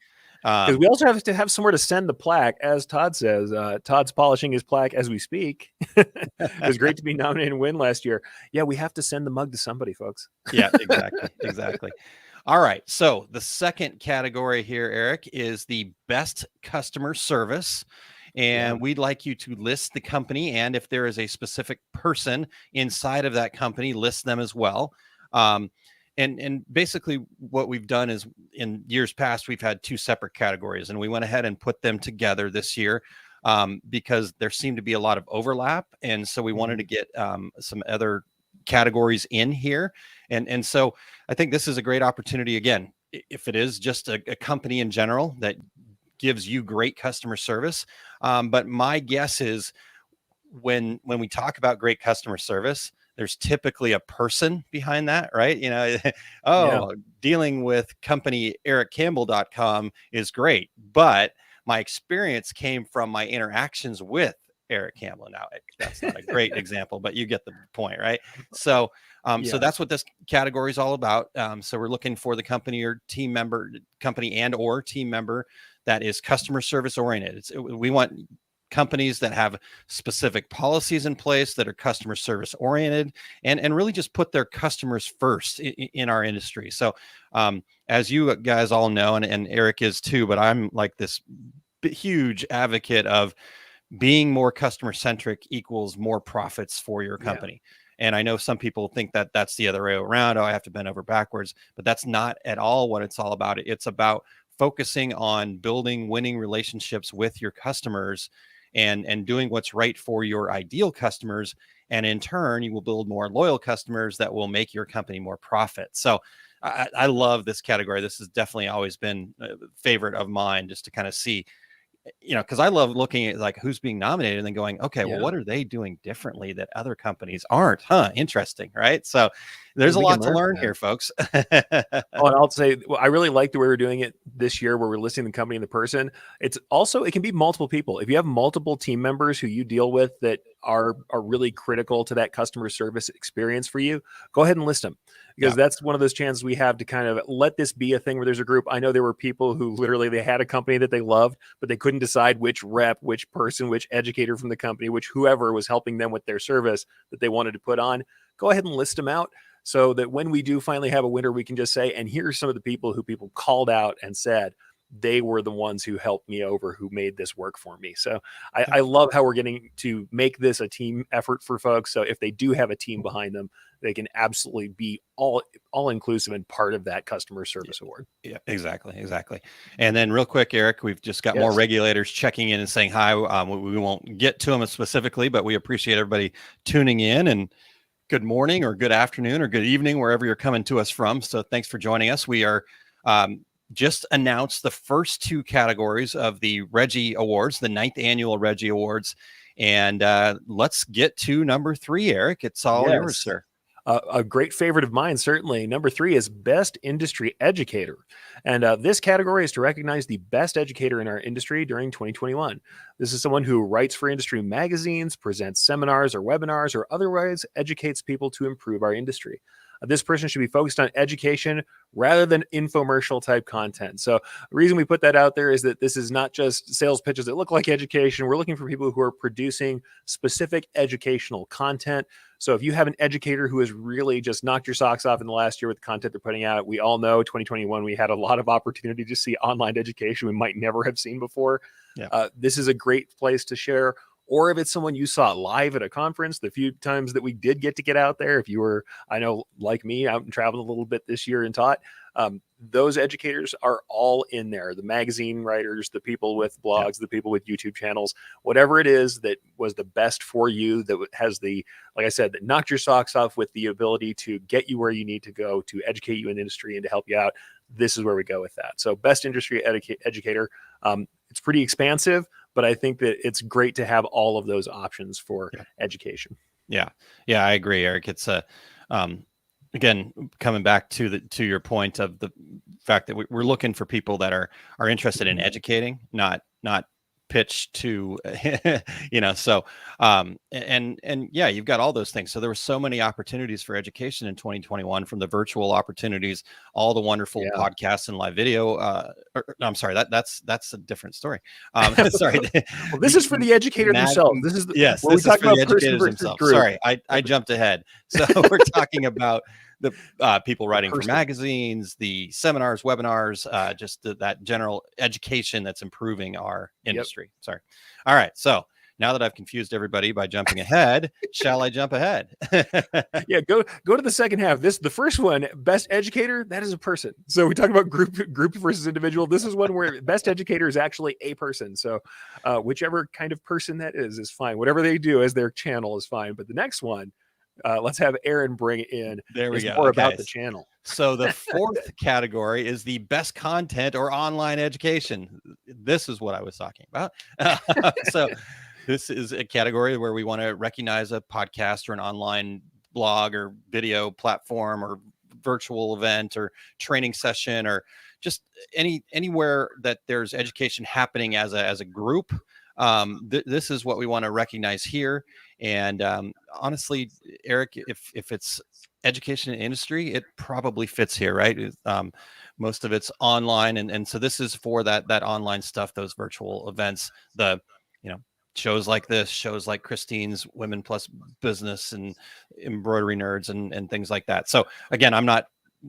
Because we also have to have somewhere to send the plaque, as Todd says. Todd's polishing his plaque as we speak. It was great to be nominated and win last year. Yeah, we have to send the mug to somebody, folks. Yeah, exactly. All right. So the second category here, Eric, is the best customer service. And we'd like you to list the company. And if there is a specific person inside of that company, list them as well. And basically what we've done is in years past, we've had two separate categories, and we went ahead and put them together this year because there seemed to be a lot of overlap. And so we wanted to get some other categories in here. And so I think this is a great opportunity. Again, if it is just a company in general that gives you great customer service. But my guess is when we talk about great customer service, there's typically a person behind that, right? Dealing with company erichcampbell.com is great, but my experience came from my interactions with Erich Campbell. Now, that's not a great example, but you get the point, right? So, so that's what this category is all about. So we're looking for the company and or team member that is customer service oriented. We want companies that have specific policies in place that are customer service oriented and really just put their customers first in our industry. So as you guys all know, and Erich is too, but I'm like this huge advocate of being more customer centric equals more profits for your company. And I know some people think that that's the other way around. Oh, I have to bend over backwards, but that's not at all what it's all about. It's about focusing on building winning relationships with your customers and doing what's right for your ideal customers. And in turn, you will build more loyal customers that will make your company more profit. So I love this category. This has definitely always been a favorite of mine, just to kind of see, because I love looking at like who's being nominated and then going, okay, well, what are they doing differently that other companies aren't? Interesting, right? So there's a lot to learn here, folks. And I'll say, I really like the way we're doing it this year, where we're listing the company and the person. It can be multiple people. If you have multiple team members who you deal with that are really critical to that customer service experience for you, go ahead and list them. Because that's one of those chances we have to kind of let this be a thing where there's a group. I know there were people who literally, they had a company that they loved, but they couldn't decide which rep, which person, which educator from the company, which whoever was helping them with their service that they wanted to put on. Go ahead and list them out so that when we do finally have a winner, we can just say, and here's some of the people who people called out and said, they were the ones who helped me over, who made this work for me. So I love how we're getting to make this a team effort for folks. So if they do have a team behind them, they can absolutely be all inclusive and part of that customer service award. Yeah, exactly. And then real quick, Erich, we've just got more regulators checking in and saying hi. We won't get to them specifically, but we appreciate everybody tuning in, and good morning or good afternoon or good evening, wherever you're coming to us from. So thanks for joining us. We are just announced the first two categories of the REGGIE Awards, the 9th annual REGGIE Awards. And let's get to number 3, Erich. It's all yours, sir. A great favorite of mine, certainly. Number 3 is Best Industry Educator. And this category is to recognize the best educator in our industry during 2021. This is someone who writes for industry magazines, presents seminars or webinars, or otherwise educates people to improve our industry. This person should be focused on education rather than infomercial type content. So the reason we put that out there is that this is not just sales pitches that look like education. We're looking for people who are producing specific educational content. So if you have an educator who has really just knocked your socks off in the last year with the content they're putting out, we all know 2021, we had a lot of opportunity to see online education we might never have seen before. This is a great place to share. Or if it's someone you saw live at a conference, the few times that we did get out there, if you were, I know, like me, out and traveling a little bit this year and taught, those educators are all in there. The magazine writers, the people with blogs, the people with YouTube channels, whatever it is that was the best for you, that has the, like I said, that knocked your socks off with the ability to get you where you need to go, to educate you in the industry and to help you out. This is where we go with that. So Best Industry Educator. It's pretty expansive, but I think that it's great to have all of those options for education. Yeah. I agree, Eric. It's again, coming back to your point of the fact that we're looking for people that are interested in educating, not pitch to, so, and yeah, you've got all those things. So there were so many opportunities for education in 2021, from the virtual opportunities, all the wonderful podcasts and live video. I'm sorry, that's a different story. Sorry. Well, this is for the educator themselves. This is yes, this is for the educators themselves. Group. Sorry, I jumped ahead. So we're talking about the people writing for magazines, the seminars, webinars, just that general education that's improving our industry. Sorry. All right. So now that I've confused everybody by jumping ahead, shall I jump ahead? Yeah, go to the second half. The first one, best educator, that is a person. So we talk about group versus individual. This is one where best educator is actually a person. So whichever kind of person that is fine. Whatever they do as their channel is fine. But the next one, let's have Aaron bring it in. There we go. More about the channel. So the fourth category is the best content or online education. This is what I was talking about. So this is a category where we want to recognize a podcast or an online blog or video platform or virtual event or training session, or just anywhere that there's education happening as a group. This is what we want to recognize here. And honestly, Eric, if it's education and industry, it probably fits here, right? Most of it's online, and so this is for that online stuff, those virtual events, shows like this, shows like Christine's Women Plus Business and Embroidery Nerds and things like that. So again, I'm not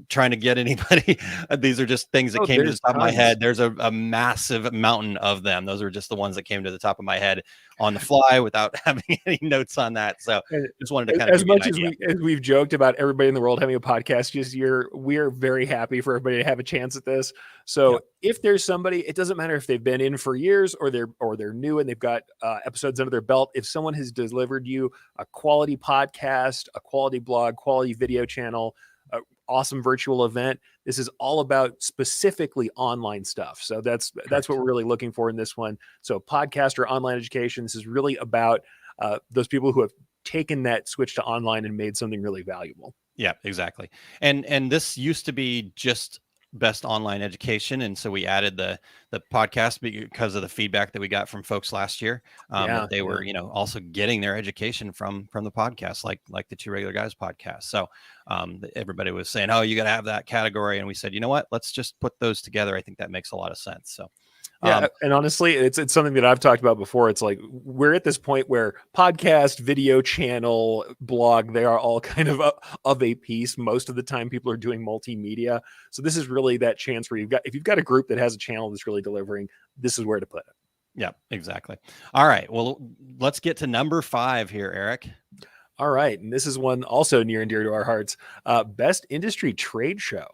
trying to get anybody. These are just things that came to the top of my head. There's a massive mountain of them. Those are just the ones that came to the top of my head on the fly without having any notes on that. So just wanted to kind of, as much as we've joked about everybody in the world having a podcast this year, we are very happy for everybody to have a chance at this. So if there's somebody, it doesn't matter if they've been in for years or they're new and they've got episodes under their belt. If someone has delivered you a quality podcast, a quality blog, quality video channel, awesome virtual event, this is all about specifically online stuff. So that's what we're really looking for in this one. So podcast or online education, this is really about those people who have taken that switch to online and made something really valuable. Yeah, exactly. And this used to be just best online education, and so we added the podcast because of the feedback that we got from folks last year. They were also getting their education from the podcast, like the Two Regular Guys podcast. So everybody was saying, oh, you got to have that category, and we said, you know what, let's just put those together. I think that makes a lot of sense. So and honestly, it's something that I've talked about before. It's like we're at this point where podcast, video channel, blog, they are all kind of a piece. Most of the time people are doing multimedia. So this is really that chance where if you've got a group that has a channel that's really delivering, this is where to put it. Yeah, exactly. All right. Well, let's get to number 5 here, Eric. All right. And this is one also near and dear to our hearts. Best industry trade show.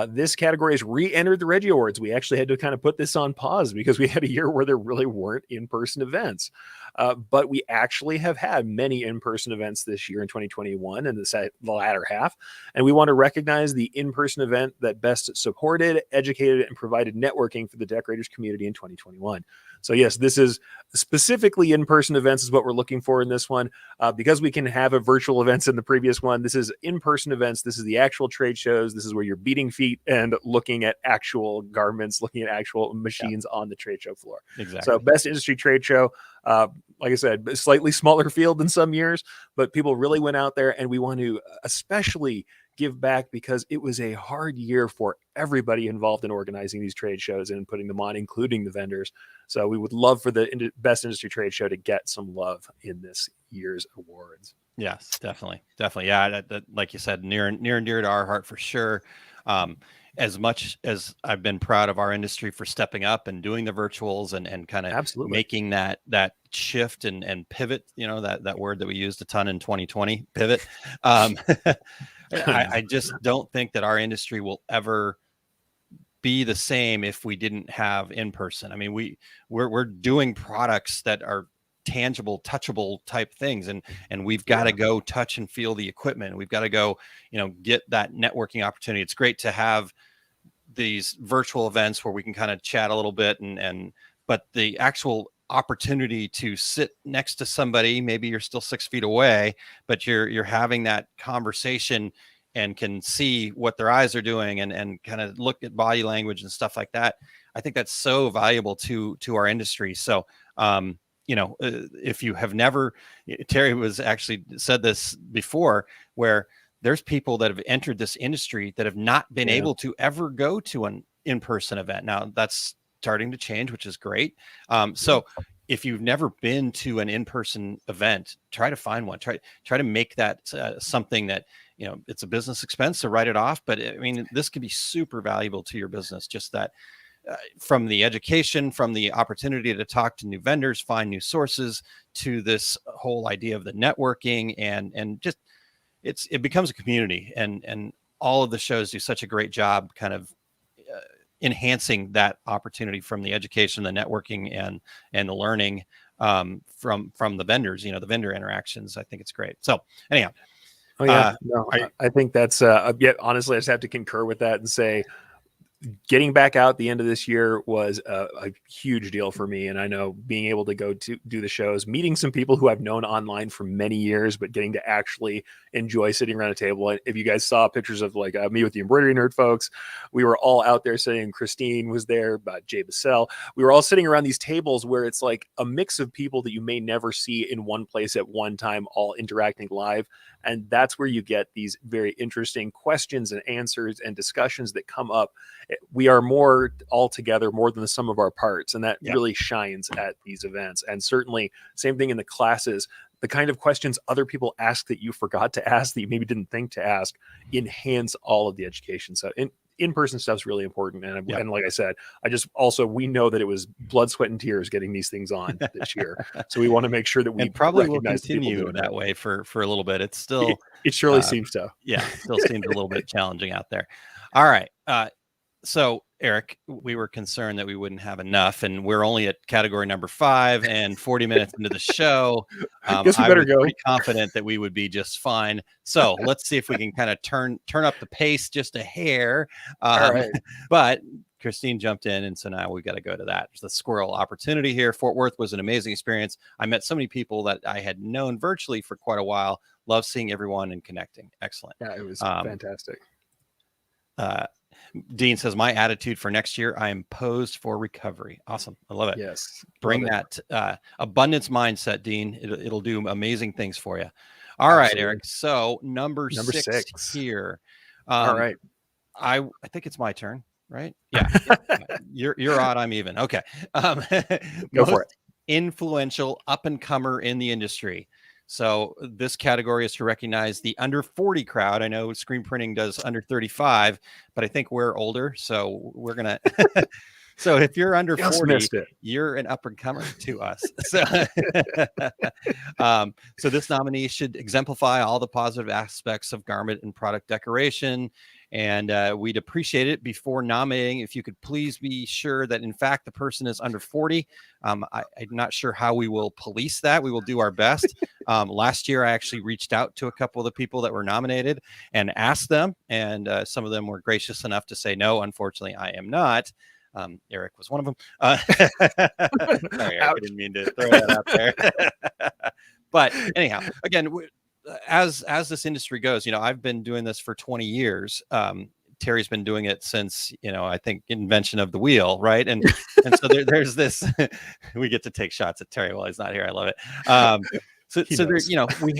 This category has re-entered the REGGIE Awards. We actually had to kind of put this on pause because we had a year where there really weren't in-person events. But we actually have had many in-person events this year in 2021 and the latter half. And we want to recognize the in-person event that best supported, educated, and provided networking for the decorators community in 2021. So yes, this is specifically in-person events is what we're looking for in this one. Because we can have a virtual events in the previous one, this is in-person events. This is the actual trade shows. This is where you're beating feet and looking at actual garments, looking at actual machines on the trade show floor. Exactly. So best industry trade show. Like I said, a slightly smaller field than some years, but people really went out there, and we want to especially give back because it was a hard year for everybody involved in organizing these trade shows and putting them on, including the vendors. So we would love for the best industry trade show to get some love in this year's awards. Yes, definitely. Yeah, that, like you said, near and dear to our heart for sure. As much as I've been proud of our industry for stepping up and doing the virtuals and kind of making that shift and pivot, that word that we used a ton in 2020, pivot. I just don't think that our industry will ever be the same if we didn't have in person. I mean, we're doing products that are tangible, touchable type things, and we've got to go touch and feel the equipment. We've got to go, get that networking opportunity. It's great to have these virtual events where we can kind of chat a little bit but the actual opportunity to sit next to somebody, maybe you're still 6 feet away, but you're having that conversation and can see what their eyes are doing and kind of look at body language and stuff like that. I think that's so valuable to our industry. So, if you have never, Terry was actually said this before, where there's people that have entered this industry that have not been able to ever go to an in-person event. Now that's starting to change, which is great. So if you've never been to an in-person event, try to find one, try to make that something that, it's a business expense to write it off. But I mean, this could be super valuable to your business, just that from the education, from the opportunity to talk to new vendors, find new sources, to this whole idea of the networking and just, it becomes a community, and all of the shows do such a great job kind of enhancing that opportunity from the education, the networking, and the learning from the vendors, the vendor interactions. I think it's great. So anyhow. I think that's honestly, I just have to concur with that and say, getting back out the end of this year was a huge deal for me. And I know being able to go to do the shows, meeting some people who I've known online for many years, but getting to actually enjoy sitting around a table. And if you guys saw pictures of like me with the embroidery nerd folks, we were all out there sitting. Christine was there, Jay Bassell. We were all sitting around these tables where it's like a mix of people that you may never see in one place at one time, all interacting live. And that's where you get these very interesting questions and answers and discussions that come up. We are more all together, more than the sum of our parts. And that really shines at these events. And certainly same thing in the classes, the kind of questions other people ask that you forgot to ask, that you maybe didn't think to ask, enhance all of the education. So in-person stuff is really important. And like I said, we know that it was blood, sweat, and tears getting these things on this year. So we want to make sure that we and probably will continue that way for a little bit. It's still, it surely seems so. Yeah, it still seems a little bit challenging out there. All right. So Erich, we were concerned that we wouldn't have enough, and we're only at category number 5 and 40 minutes into the show. Guess we better go. Pretty confident that we would be just fine. So let's see if we can kind of turn up the pace just a hair. All right. But Christine jumped in, and so now we got to go to that. There's the squirrel opportunity here. Fort Worth was an amazing experience. I met so many people that I had known virtually for quite a while. Love seeing everyone and connecting. Excellent. Yeah, it was fantastic. Dean says, my attitude for next year, I am posed for recovery. Awesome. I love it. Yes. Bring that abundance mindset, Dean. It'll do amazing things for you. All right, Erich. So number six here. All right. I think it's my turn, right? Yeah. You're odd. I'm even. Okay. Go for it. Influential up-and-comer in the industry. So this category is to recognize the under 40 crowd. I know screen printing does under 35, but I think we're older. So we're going to, so if you're under 40, you're an up and comer to us. So, so this nominee should exemplify all the positive aspects of garment and product decoration. And we'd appreciate it before nominating if you could please be sure that in fact the person is under 40. I'm not sure how we will police that. We will do our best. Last year I actually reached out to a couple of the people that were nominated and asked them, and some of them were gracious enough to say no, unfortunately I am not. Erich was one of them. Sorry, Erich, I didn't mean to throw that out there. But anyhow, again, as this industry goes, I've been doing this for 20 years. Terry's been doing it since, I think invention of the wheel. Right. And so there's this, we get to take shots at Terry while he's not here. I love it. So there's,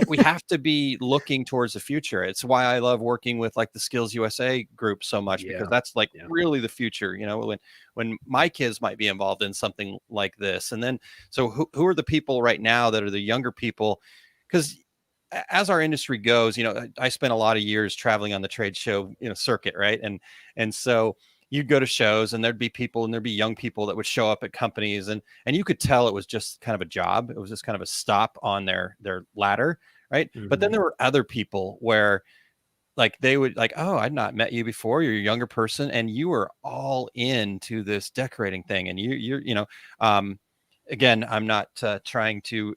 we have to be looking towards the future. It's why I love working with like the Skills USA group so much, because that's like really the future, when my kids might be involved in something like this. And then, so who are the people right now that are the younger people? Because as our industry goes, I spent a lot of years traveling on the trade show, circuit. Right. And so you'd go to shows and there'd be people and there'd be young people that would show up at companies and you could tell it was just kind of a job. It was just kind of a stop on their ladder. Right. Mm-hmm. But then there were other people where like they would like, oh, I'd not met you before. You're a younger person and you were all into this decorating thing. And you're again, I'm not trying to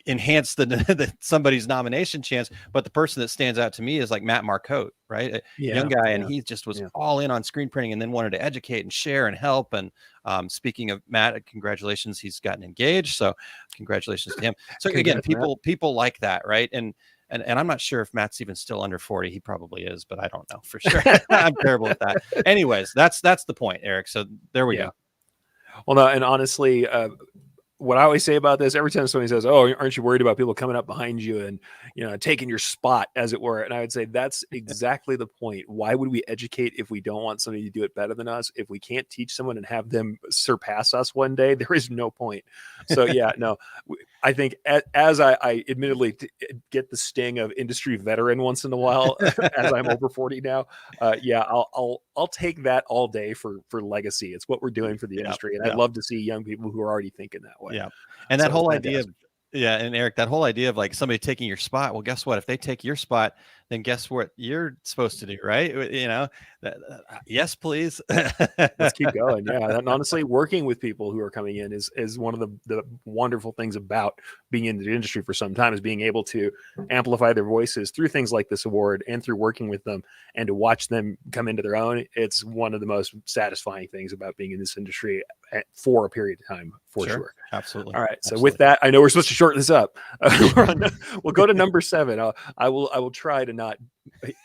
enhance the somebody's nomination chance, but the person that stands out to me is like Matt Marcotte, right? Young guy, and he just was all in on screen printing and then wanted to educate and share and help. And Speaking of Matt, congratulations, he's gotten engaged. So congratulations to him. So again, Congrats, people like that, right? And I'm not sure if Matt's even still under 40. He probably is, but I don't know for sure. I'm terrible at that. Anyways, that's the point, Eric. So there we go. Well, no, and honestly, what I always say about this, every time somebody says, "Oh, aren't you worried about people coming up behind you and, you know, taking your spot," as it were? And I would say that's exactly the point. Why would we educate if we don't want somebody to do it better than us? If we can't teach someone and have them surpass us one day, there is no point. So yeah, no, I think as I admittedly get the sting of industry veteran once in a while, as I'm over 40 now, yeah, I'll take that all day for legacy. It's what we're doing for the industry, and I'd love to see young people who are already thinking that way. Yeah. And that whole idea of, and Eric, that whole idea of like somebody taking your spot. Well, guess what? If they take your spot, then guess what you're supposed to do, right? You know, yes, please. Let's keep going. Yeah. And honestly, working with people who are coming in is one of the wonderful things about being in the industry for some time, is being able to amplify their voices through things like this award and through working with them, and to watch them come into their own. It's one of the most satisfying things about being in this industry for a period of time, for sure. Absolutely. All right. So with that, I know we're supposed to shorten this up. We'll go to number 7. I will try to not,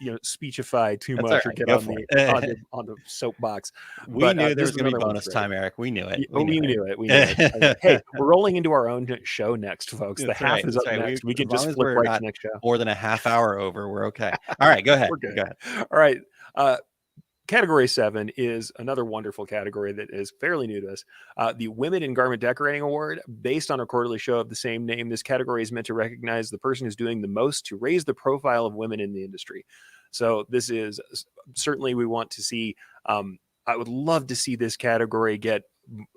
you know, speechify too much or get on the soapbox. We knew there was going to be bonus time, Eric. We knew it. We knew it. Hey, we're rolling into our own show next, folks. The half is up next. We can just flip right to the next show. More than a half hour over. We're okay. All right. Go ahead. We're good. Go ahead. All right. Category 7 is another wonderful category that is fairly new to us. The Women in Garment Decorating Award, based on a quarterly show of the same name. This category is meant to recognize the person who's doing the most to raise the profile of women in the industry. So this is certainly, we want to see, I would love to see this category get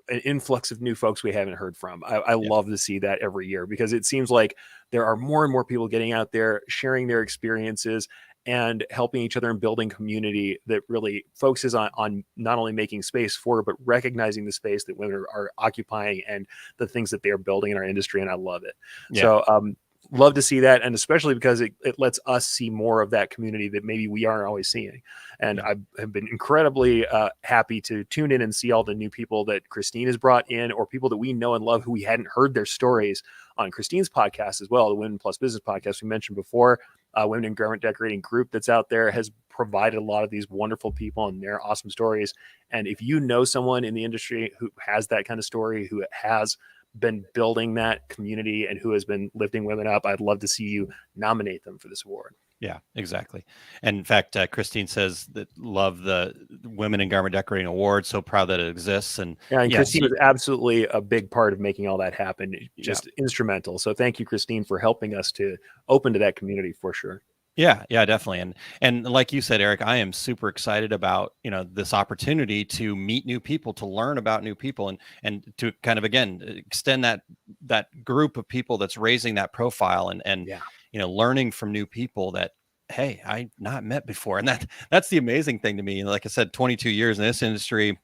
an influx of new folks we haven't heard from. I love to see that every year, because it seems like there are more and more people getting out there, sharing their experiences, and helping each other and building community that really focuses on not only making space for, but recognizing the space that women are occupying and the things that they're building in our industry. And I love it. Yeah. So love to see that. And especially because it lets us see more of that community that maybe we aren't always seeing. And I have been incredibly happy to tune in and see all the new people that Christine has brought in, or people that we know and love who we hadn't heard their stories on Christine's podcast as well. The Women Plus Business podcast we mentioned before. Women in Garment Decorating group that's out there has provided a lot of these wonderful people and their awesome stories. And if you know someone in the industry who has that kind of story, who has been building that community and who has been lifting women up, I'd love to see you nominate them for this award. Yeah, exactly. And in fact, Christine says that love the Women in Garment Decorating Award. So proud that it exists. And Christine was absolutely a big part of making all that happen. Just instrumental. So thank you, Christine, for helping us to open to that community for sure. Yeah, definitely. And like you said, Eric, I am super excited about, you know, this opportunity to meet new people, to learn about new people, and to kind of, again, extend that group of people that's raising that profile and you know, learning from new people that, hey, I not met before. And that's the amazing thing to me. Like I said, 22 years in this industry,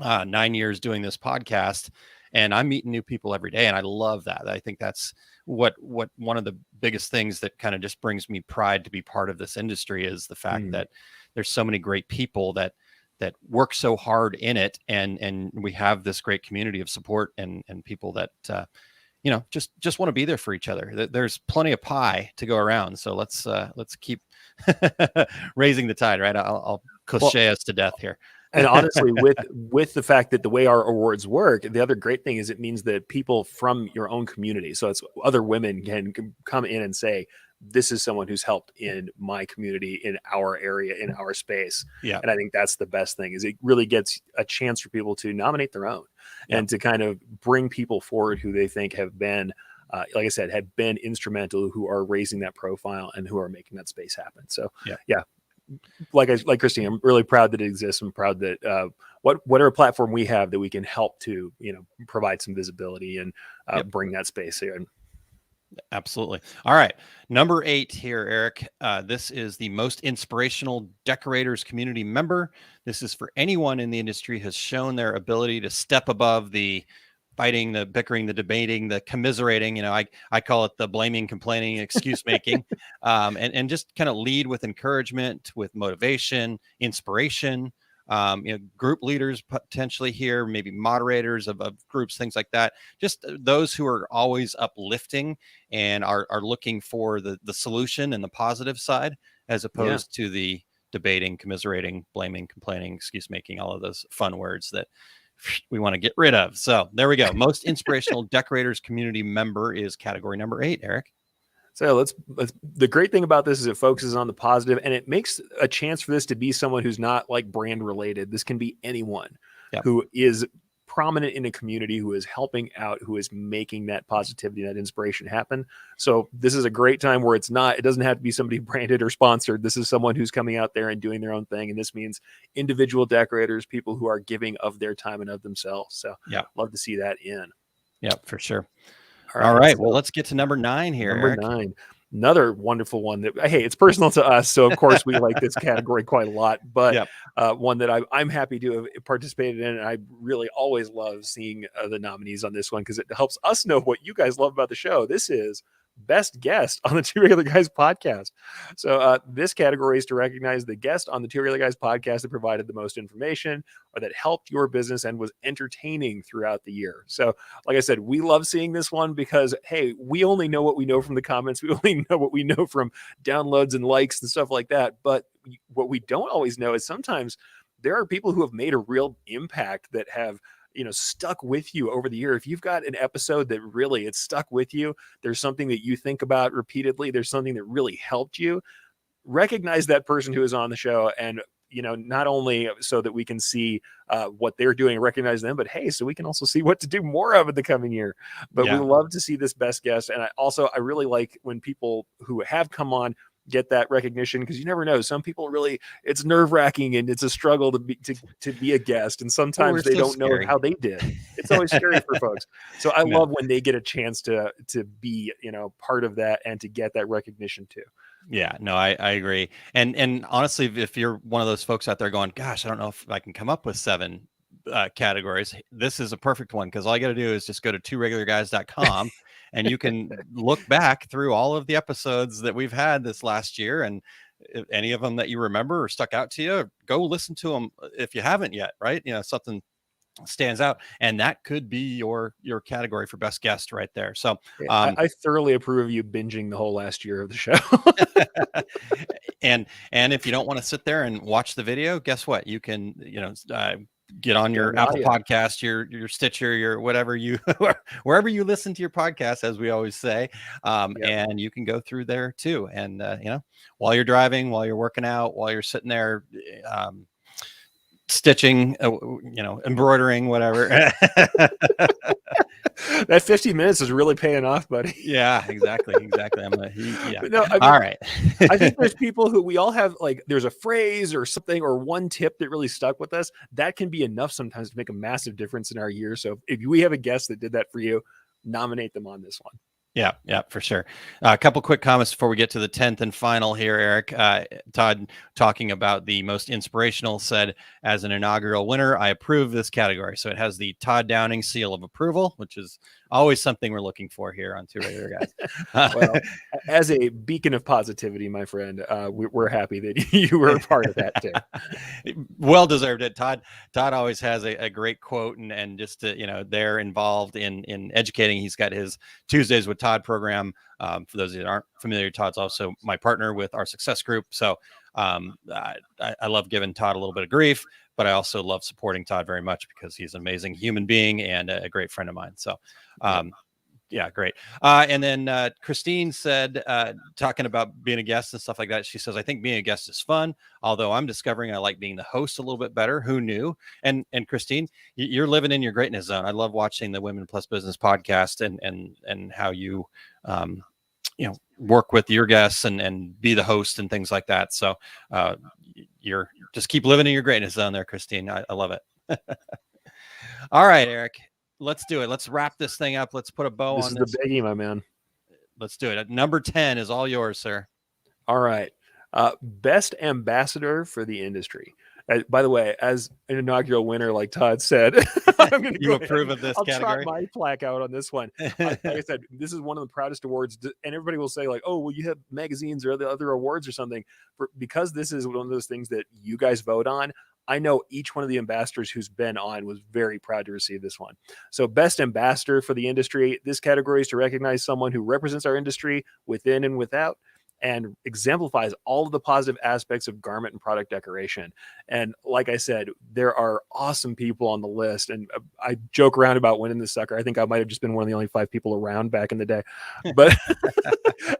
9 years doing this podcast, and I'm meeting new people every day. And I love that. I think that's what one of the biggest things that kind of just brings me pride to be part of this industry is the fact that there's so many great people that work so hard in it. And we have this great community of support and people that, you know, just want to be there for each other. There's plenty of pie to go around. So let's keep raising the tide, right? I'll cliche us to death here. And honestly, with the fact that the way our awards work, the other great thing is it means that people from your own community, so it's other women can come in and say, this is someone who's helped in my community, in our area, in our space. Yeah. And I think that's the best thing, is it really gets a chance for people to nominate their own and to kind of bring people forward who they think have been, like I said, have been instrumental, who are raising that profile and who are making that space happen. So like Christine, I'm really proud that it exists. I'm proud that whatever platform we have that we can help to, you know, provide some visibility and bring that space here. Absolutely. All right. Number 8 here, Eric. This is the most inspirational decorators community member. This is for anyone in the industry has shown their ability to step above the fighting, the bickering, the debating, the commiserating. You know, I call it the blaming, complaining, excuse making, and just kind of lead with encouragement, with motivation, inspiration, group leaders potentially here, maybe moderators of groups, things like that. Just those who are always uplifting and are looking for the solution and the positive side, as opposed to the debating, commiserating, blaming, complaining, excuse making, all of those fun words that we want to get rid of. So there we go. Most inspirational decorators community member is category number 8, Eric. So let's the great thing about this is it focuses on the positive, and it makes a chance for this to be someone who's not like brand related. This can be anyone who is prominent in a community, who is helping out, who is making that positivity, that inspiration happen. So this is a great time where it doesn't have to be somebody branded or sponsored. This is someone who's coming out there and doing their own thing. And this means individual decorators, people who are giving of their time and of themselves. So love to see that in. Yep, for sure. All right. Well, let's get to number 9 here. Number Eric. 9. Another wonderful one that, hey, it's personal to us. So, of course, we like this category quite a lot. But one that I'm happy to have participated in. And I really always love seeing the nominees on this one because it helps us know what you guys love about the show. This is Best Guest on the Two Regular Guys podcast. So this category is to recognize the guest on the Two Regular Guys podcast that provided the most information or that helped your business and was entertaining throughout the year. So like I said, we love seeing this one because, hey, we only know what we know from the comments. We only know what we know from downloads and likes and stuff like that. But what we don't always know is sometimes there are people who have made a real impact that have stuck with you over the year. If you've got an episode that really it's stuck with you, there's something that you think about repeatedly, there's something that really helped you, recognize that person who is on the show. And not only so that we can see what they're doing and recognize them, but hey, so we can also see what to do more of in the coming year. But we love to see this Best Guest. And I really like when people who have come on get that recognition, because you never know. Some people really, it's nerve-wracking and it's a struggle to be a guest, and sometimes they don't know how they did. It's always scary for folks. So I love when they get a chance to be part of that and to get that recognition too. Yeah, no, I agree. And honestly, if you're one of those folks out there going, gosh, I don't know if I can come up with 7 categories, this is a perfect one, because all you got to do is just go to tworegularguys.com and you can look back through all of the episodes that we've had this last year, and if any of them that you remember or stuck out to you, go listen to them if you haven't yet, right? Something stands out, and that could be your category for Best Guest right there. So I thoroughly approve of you binging the whole last year of the show. and if you don't want to sit there and watch the video, guess what? You can get on your Apple Podcast, your Stitcher, your whatever wherever you listen to your podcast, as we always say, and you can go through there too. And while you're driving, while you're working out, while you're sitting there stitching, embroidering, whatever. That 15 minutes is really paying off, buddy. Yeah, exactly. All right. I think there's people who we all have, like, there's a phrase or something or one tip that really stuck with us. That can be enough sometimes to make a massive difference in our year. So if we have a guest that did that for you, nominate them on this one. Yeah, for sure. A couple quick comments before we get to the 10th and final here, Eric. Todd, talking about the most inspirational, said, as an inaugural winner, I approve this category. So it has the Todd Downing seal of approval, which is always something we're looking for here on Two Regular Guys. Well, as a beacon of positivity, my friend, we're happy that you were a part of that too. Well deserved it. Todd always has a great quote, and just they're involved in educating. He's got his Tuesdays with Todd program. For those that aren't familiar, Todd's also my partner with our success group. So I love giving Todd a little bit of grief, but I also love supporting Todd very much because he's an amazing human being and a great friend of mine. So yeah, great. And then Christine said, talking about being a guest and stuff like that, she says, I think being a guest is fun, although I'm discovering I like being the host a little bit better. Who knew? And Christine, you're living in your greatness zone. I love watching the Women Plus Business podcast and how you work with your guests and be the host and things like that. So you're just keep living in your greatness zone there, Christine. I love it. All right, Eric. Let's do it. Let's wrap this thing up. Let's put a bow on this. This is the biggie, my man. Let's do it. Number 10 is all yours, sir. All right. Best ambassador for the industry. By the way, as an inaugural winner, like Todd said, I'm going to you approve of this category? I'll trot my plaque out on this one. Like I said, this is one of the proudest awards, and everybody will say, like, "Oh, well, you have magazines or the other awards or something." Because this is one of those things that you guys vote on, I know each one of the ambassadors who's been on was very proud to receive this one. So best ambassador for the industry, this category is to recognize someone who represents our industry within and without, and exemplifies all of the positive aspects of garment and product decoration. And like I said, there are awesome people on the list. And I joke around about winning this sucker. I think I might have just been one of the only 5 people around back in the day. But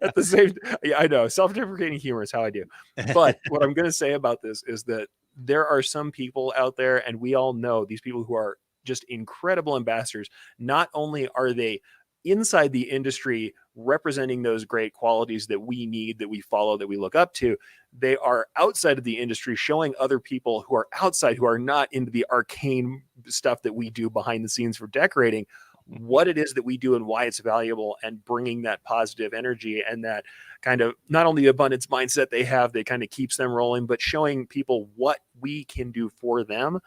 at the same, yeah, I know, self-deprecating humor is how I do. But what I'm going to say about this is that there are some people out there, and we all know these people who are just incredible ambassadors. Not only are they inside the industry representing those great qualities that we need, that we follow, that we look up to, they are outside of the industry showing other people who are outside, who are not into the arcane stuff that we do behind the scenes for decorating, what it is that we do and why it's valuable, and bringing that positive energy and that kind of not only abundance mindset they have that kind of keeps them rolling, but showing people what we can do for them.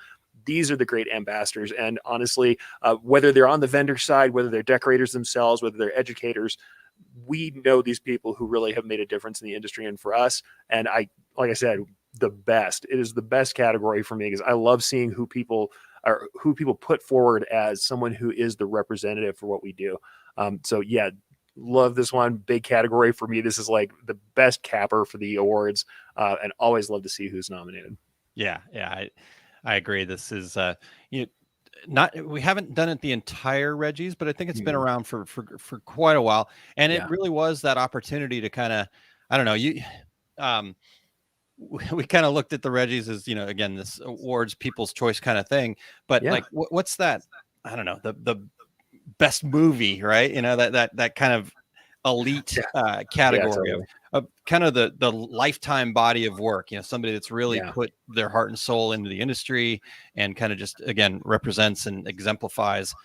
These are the great ambassadors. And honestly, whether they're on the vendor side, whether they're decorators themselves, whether they're educators, we know these people who really have made a difference in the industry and for us. And like I said, it is the best category for me, because I love seeing who people put forward as someone who is the representative for what we do. So yeah, love this one. Big category for me. This is like the best capper for the awards, and always love to see who's nominated. Yeah. I agree. This is we haven't done it the entire Reggie's, but I think it's been around for quite a while, and it really was that opportunity to kind of, I don't know, we kind of looked at the Reggie's as, again, this awards people's choice kind of thing, but like what's that? I don't know, the best movie, right? That kind of elite category of kind of the lifetime body of work, somebody that's really put their heart and soul into the industry and kind of just, again, represents and exemplifies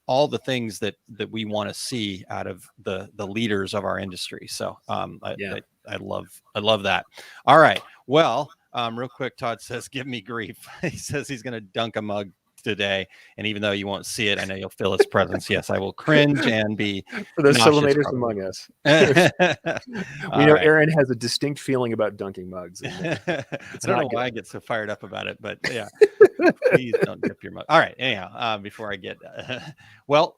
all the things that we want to see out of the leaders of our industry. So I love that. All right. Well, real quick, Todd says, give me grief. He says he's going to dunk a mug today, and even though you won't see it, I know you'll feel its presence. Yes, I will cringe and be for the sublimators among us. We know Aaron has a distinct feeling about dunking mugs. I don't know why I get so fired up about it, but yeah, please don't dip your mug. All right, anyhow, before I get well,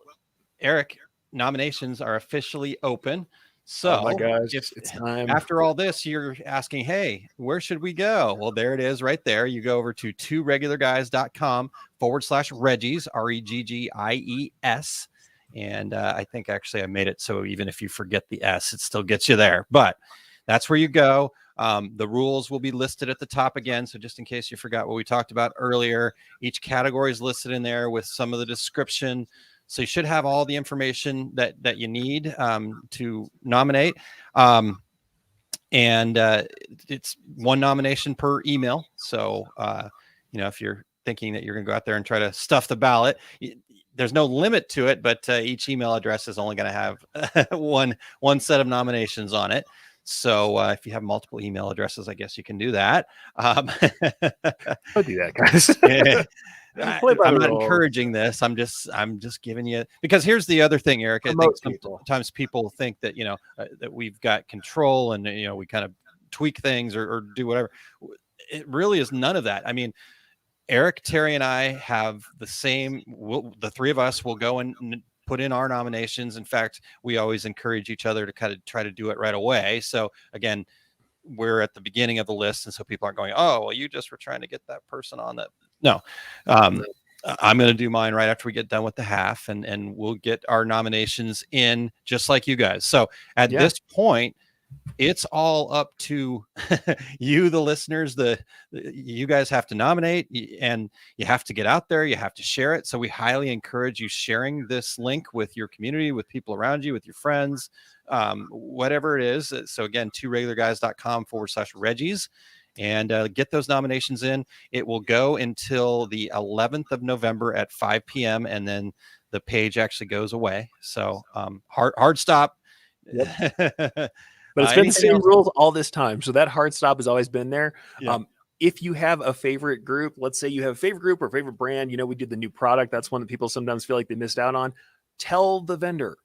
Erich, nominations are officially open. So oh my gosh, it's time. After all this, you're asking, hey, where should we go? Well, there it is right there. You go over to tworegularguys.com/Reggies, REGGIES. And I think actually I made it so even if you forget the S, it still gets you there. But that's where you go. The rules will be listed at the top again. So just in case you forgot what we talked about earlier, each category is listed in there with some of the description. So you should have all the information that you need to nominate. And it's one nomination per email. So, if you're thinking that you're going to go out there and try to stuff the ballot, there's no limit to it, but each email address is only going to have one set of nominations on it. So if you have multiple email addresses, I guess you can do that. I'll do that, guys. I'm not encouraging this. I'm just giving you, because here's the other thing, Erich. I think sometimes people think that, that we've got control and, we kind of tweak things or do whatever. It really is none of that. I mean, Erich, Terry, and I have the same, the three of us will go and put in our nominations. In fact, we always encourage each other to kind of try to do it right away. So again, we're at the beginning of the list. And so people aren't going, oh, well, you just were trying to get that person on that. No, I'm going to do mine right after we get done with the half, and we'll get our nominations in just like you guys. So at this point, it's all up to you, the listeners. You guys have to nominate, and you have to get out there. You have to share it. So we highly encourage you sharing this link with your community, with people around you, with your friends, whatever it is. So again, tworegularguys.com/Reggies. And get those nominations in. It will go until the 11th of November at 5 p.m. and then the page actually goes away. So hard stop. Yep. But it's been the same rules all this time. So that hard stop has always been there. Yeah. If you have a favorite group, let's say you have a favorite group or favorite brand, we did the new product. That's one that people sometimes feel like they missed out on. Tell the vendor,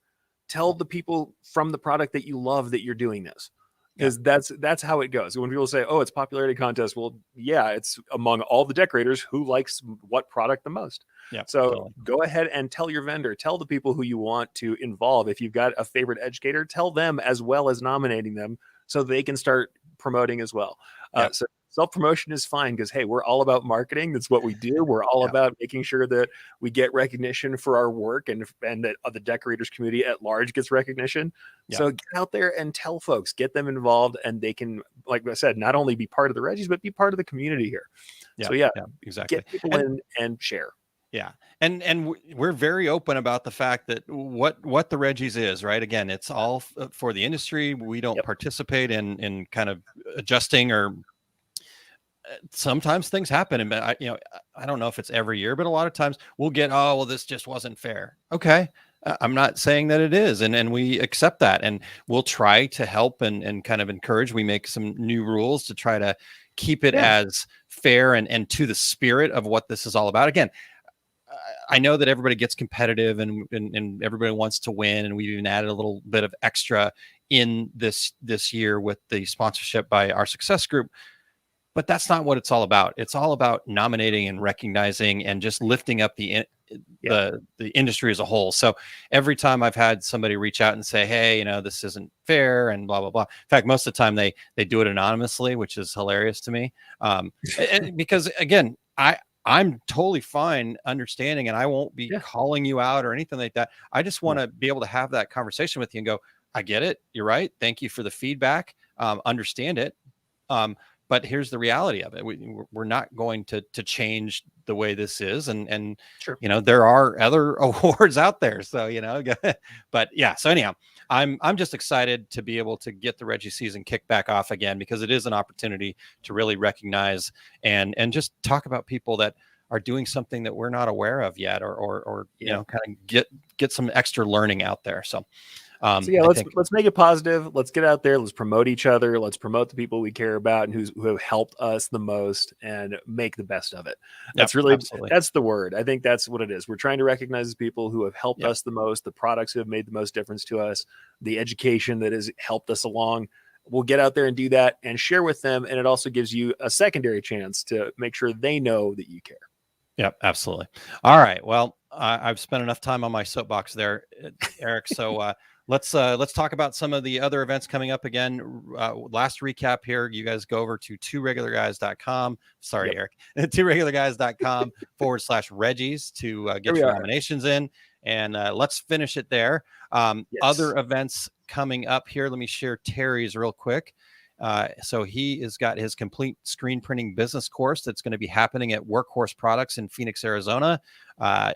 tell the people from the product that you love that you're doing this. because that's how it goes. When people say, "Oh, it's popularity contest," well, yeah, it's among all the decorators who likes what product the most. Yeah. So Totally. go ahead and tell your vendor, tell the people who you want to involve. If you've got a favorite educator, tell them as well as nominating them so they can start promoting as well. Yep. So self-promotion is fine because, hey, we're all about marketing. That's what we do. We're all about making sure that we get recognition for our work and that the decorators community at large gets recognition. So get out there and tell folks, get them involved, and they can, like I said, not only be part of the Reggies, but be part of the community here. So exactly. get people in and share. Yeah. And we're very open about the fact that what the Reggies is, right? Again, it's all for the industry. We don't participate in kind of adjusting, or sometimes things happen. And I don't know if it's every year, but a lot of times we'll get, oh, well, this just wasn't fair. Okay. I'm not saying that it is. And we accept that, and we'll try to help and kind of encourage. We make some new rules to try to keep it as fair and to the spirit of what this is all about. Again, I know that everybody gets competitive and everybody wants to win. And we've even added a little bit of extra in this year with the sponsorship by our success group. But that's not what it's all about. It's all about nominating and recognizing and just lifting up the industry as a whole. So every time I've had somebody reach out and say, hey, this isn't fair and blah, blah, blah. In fact, most of the time they do it anonymously, which is hilarious to me. Because again, I'm totally fine understanding, and I won't be calling you out or anything like that. I just want to be able to have that conversation with you and go, I get it. You're right. Thank you for the feedback. Understand it. But here's the reality of it. We're not going to change the way this is. And there are other awards out there. So, but yeah. So anyhow, I'm just excited to be able to get the Reggie season kicked back off again, because it is an opportunity to really recognize and just talk about people that are doing something that we're not aware of yet, or kind of get some extra learning out there. So let's make it positive. Let's get out there. Let's promote each other. Let's promote the people we care about and who have helped us the most, and make the best of it. That's that's the word. I think that's what it is. We're trying to recognize the people who have helped us the most, the products who have made the most difference to us, the education that has helped us along. We'll get out there and do that and share with them. And it also gives you a secondary chance to make sure they know that you care. Yep, absolutely. All right. Well, I've spent enough time on my soapbox there, Eric. So let's talk about some of the other events coming up again. Last recap here. You guys go over to tworegularguys.com. Sorry, Eric. tworegularguys.com/Reggies to get your nominations in. And let's finish it there. Other events coming up here. Let me share Terry's real quick. So he has got his complete screen printing business course that's going to be happening at Workhorse Products in Phoenix, Arizona,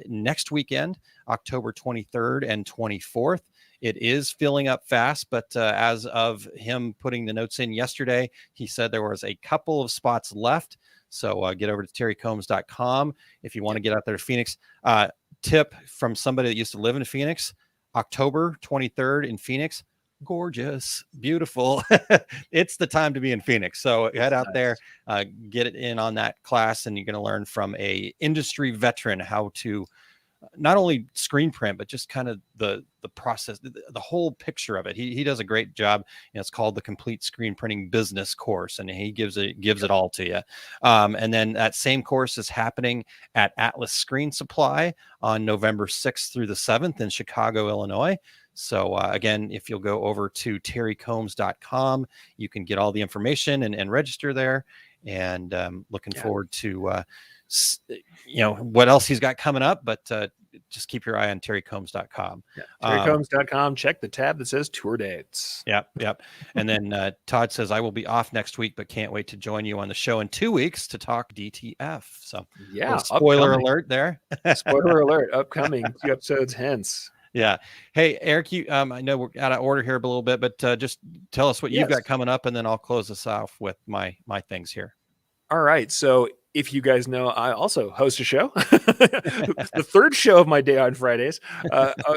next weekend, October 23rd and 24th. It is filling up fast, but as of him putting the notes in yesterday, he said there was a couple of spots left. So get over to terrycombs.com if you want to get out there to Phoenix. Tip from somebody that used to live in Phoenix: October 23rd in Phoenix. Gorgeous, beautiful. It's the time to be in Phoenix. So head out there, get it in on that class, and you're going to learn from a industry veteran how to not only screen print, but just kind of the process, the whole picture of it. He does a great job. It's called the Complete Screen Printing Business Course, and he gives it all to you. And then that same course is happening at Atlas Screen Supply on November 6th through the 7th in Chicago, Illinois. So again, if you'll go over to terrycombs.com, you can get all the information and register there. And looking forward to what else he's got coming up, but just keep your eye on terrycombs.com. Terrycombs.com. Check the tab that says tour dates. Yep. And then Todd says, I will be off next week, but can't wait to join you on the show in 2 weeks to talk DTF. So spoiler alert there. Spoiler alert, upcoming 2 episodes hence. Yeah. Hey, Eric, I know we're out of order here a little bit, but just tell us what you've got coming up, and then I'll close this off with my things here. All right. So if you guys know, I also host a show, the third show of my day on Fridays.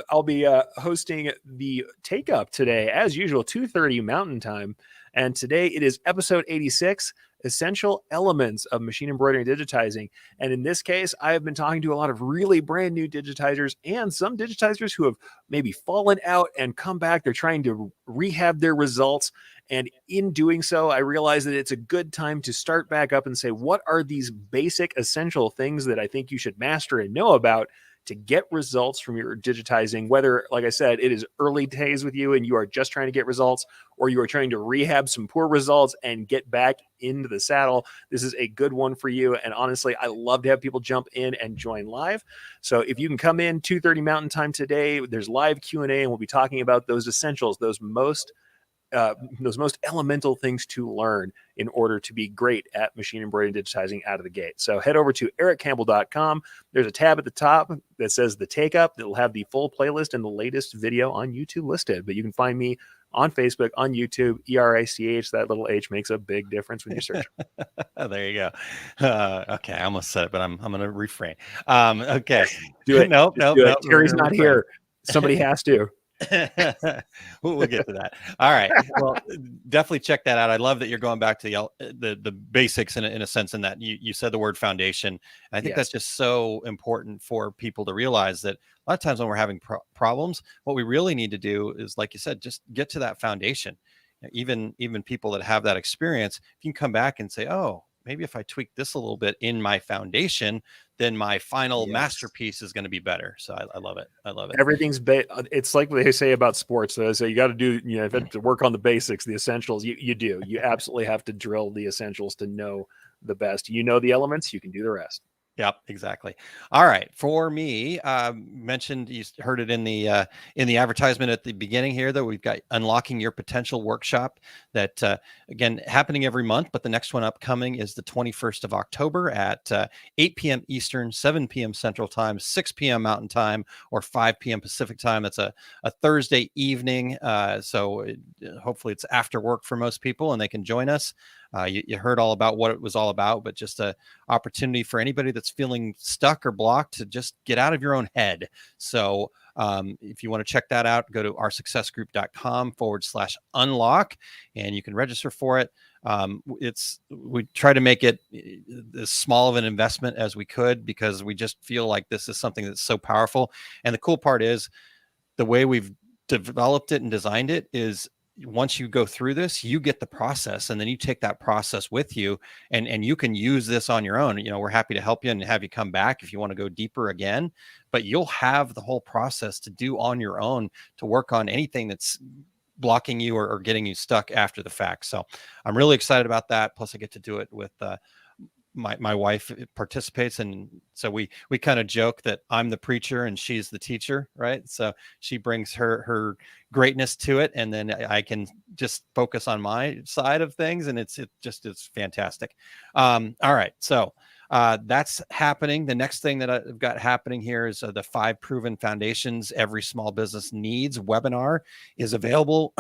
I'll be hosting the Take Up today, as usual, 2:30 Mountain Time. And today it is episode 86. essential elements of machine embroidery and digitizing. And in this case, I have been talking to a lot of really brand new digitizers and some digitizers who have maybe fallen out and come back. They're trying to rehab their results. And in doing so, I realized that it's a good time to start back up and say, what are these basic essential things that I think you should master and know about to get results from your digitizing, whether, like I said, it is early days with you and you are just trying to get results, or you are trying to rehab some poor results and get back into the saddle. This is a good one for you. And honestly, I love to have people jump in and join live. So if you can come in 2:30 Mountain Time today, there's live Q&A, and we'll be talking about those essentials, those most elemental things to learn in order to be great at machine embroidery and digitizing out of the gate. So head over to erichcampbell.com. There's a tab at the top that says the take up that will have the full playlist and the latest video on YouTube listed. But you can find me on Facebook, on YouTube, ERICH. That little H makes a big difference when you search. There you go. Okay, I almost said it, but I'm going to refrain. Okay. Do it. Nope. Terry's not here. Somebody has to. We'll get to that. All right. Well, definitely check that out. I love that you're going back to the basics in a sense, in that you said the word foundation. And I think that's just so important for people to realize that a lot of times when we're having problems, what we really need to do is, like you said, just get to that foundation. Even people that have that experience, if you can come back and say, oh, maybe if I tweak this a little bit in my foundation, then my final masterpiece is going to be better. So I love it. I love it. Everything's it's like what they say about sports. So you got to do, you have to work on the basics, the essentials. You do. You absolutely have to drill the essentials to know the best. You know the elements, you can do the rest. Yep, exactly. All right. For me, mentioned, you heard it in the advertisement at the beginning here, that we've got Unlocking Your Potential workshop that, again, happening every month, but the next one upcoming is the 21st of October at 8 p.m. Eastern, 7 p.m. Central Time, 6 p.m. Mountain Time, or 5 p.m. Pacific Time. That's a Thursday evening. So hopefully it's after work for most people and they can join us. You heard all about what it was all about, but just an opportunity for anybody that's feeling stuck or blocked to just get out of your own head. So if you want to check that out, go to oursuccessgroup.com/unlock, and you can register for it. We try to make it as small of an investment as we could, because we just feel like this is something that's so powerful. And the cool part is the way we've developed it and designed it is, once you go through this, you get the process, and then you take that process with you, and you can use this on your own. We're happy to help you and have you come back if you want to go deeper again, but you'll have the whole process to do on your own to work on anything that's blocking you or getting you stuck after the fact. So I'm really excited about that. Plus I get to do it with, my wife participates, and so we kind of joke that I'm the preacher and she's the teacher, right? So she brings her greatness to it, and then I can just focus on my side of things, and it's fantastic. All right, so that's happening. The next thing that I've got happening here is the 5 proven foundations every small business needs webinar is available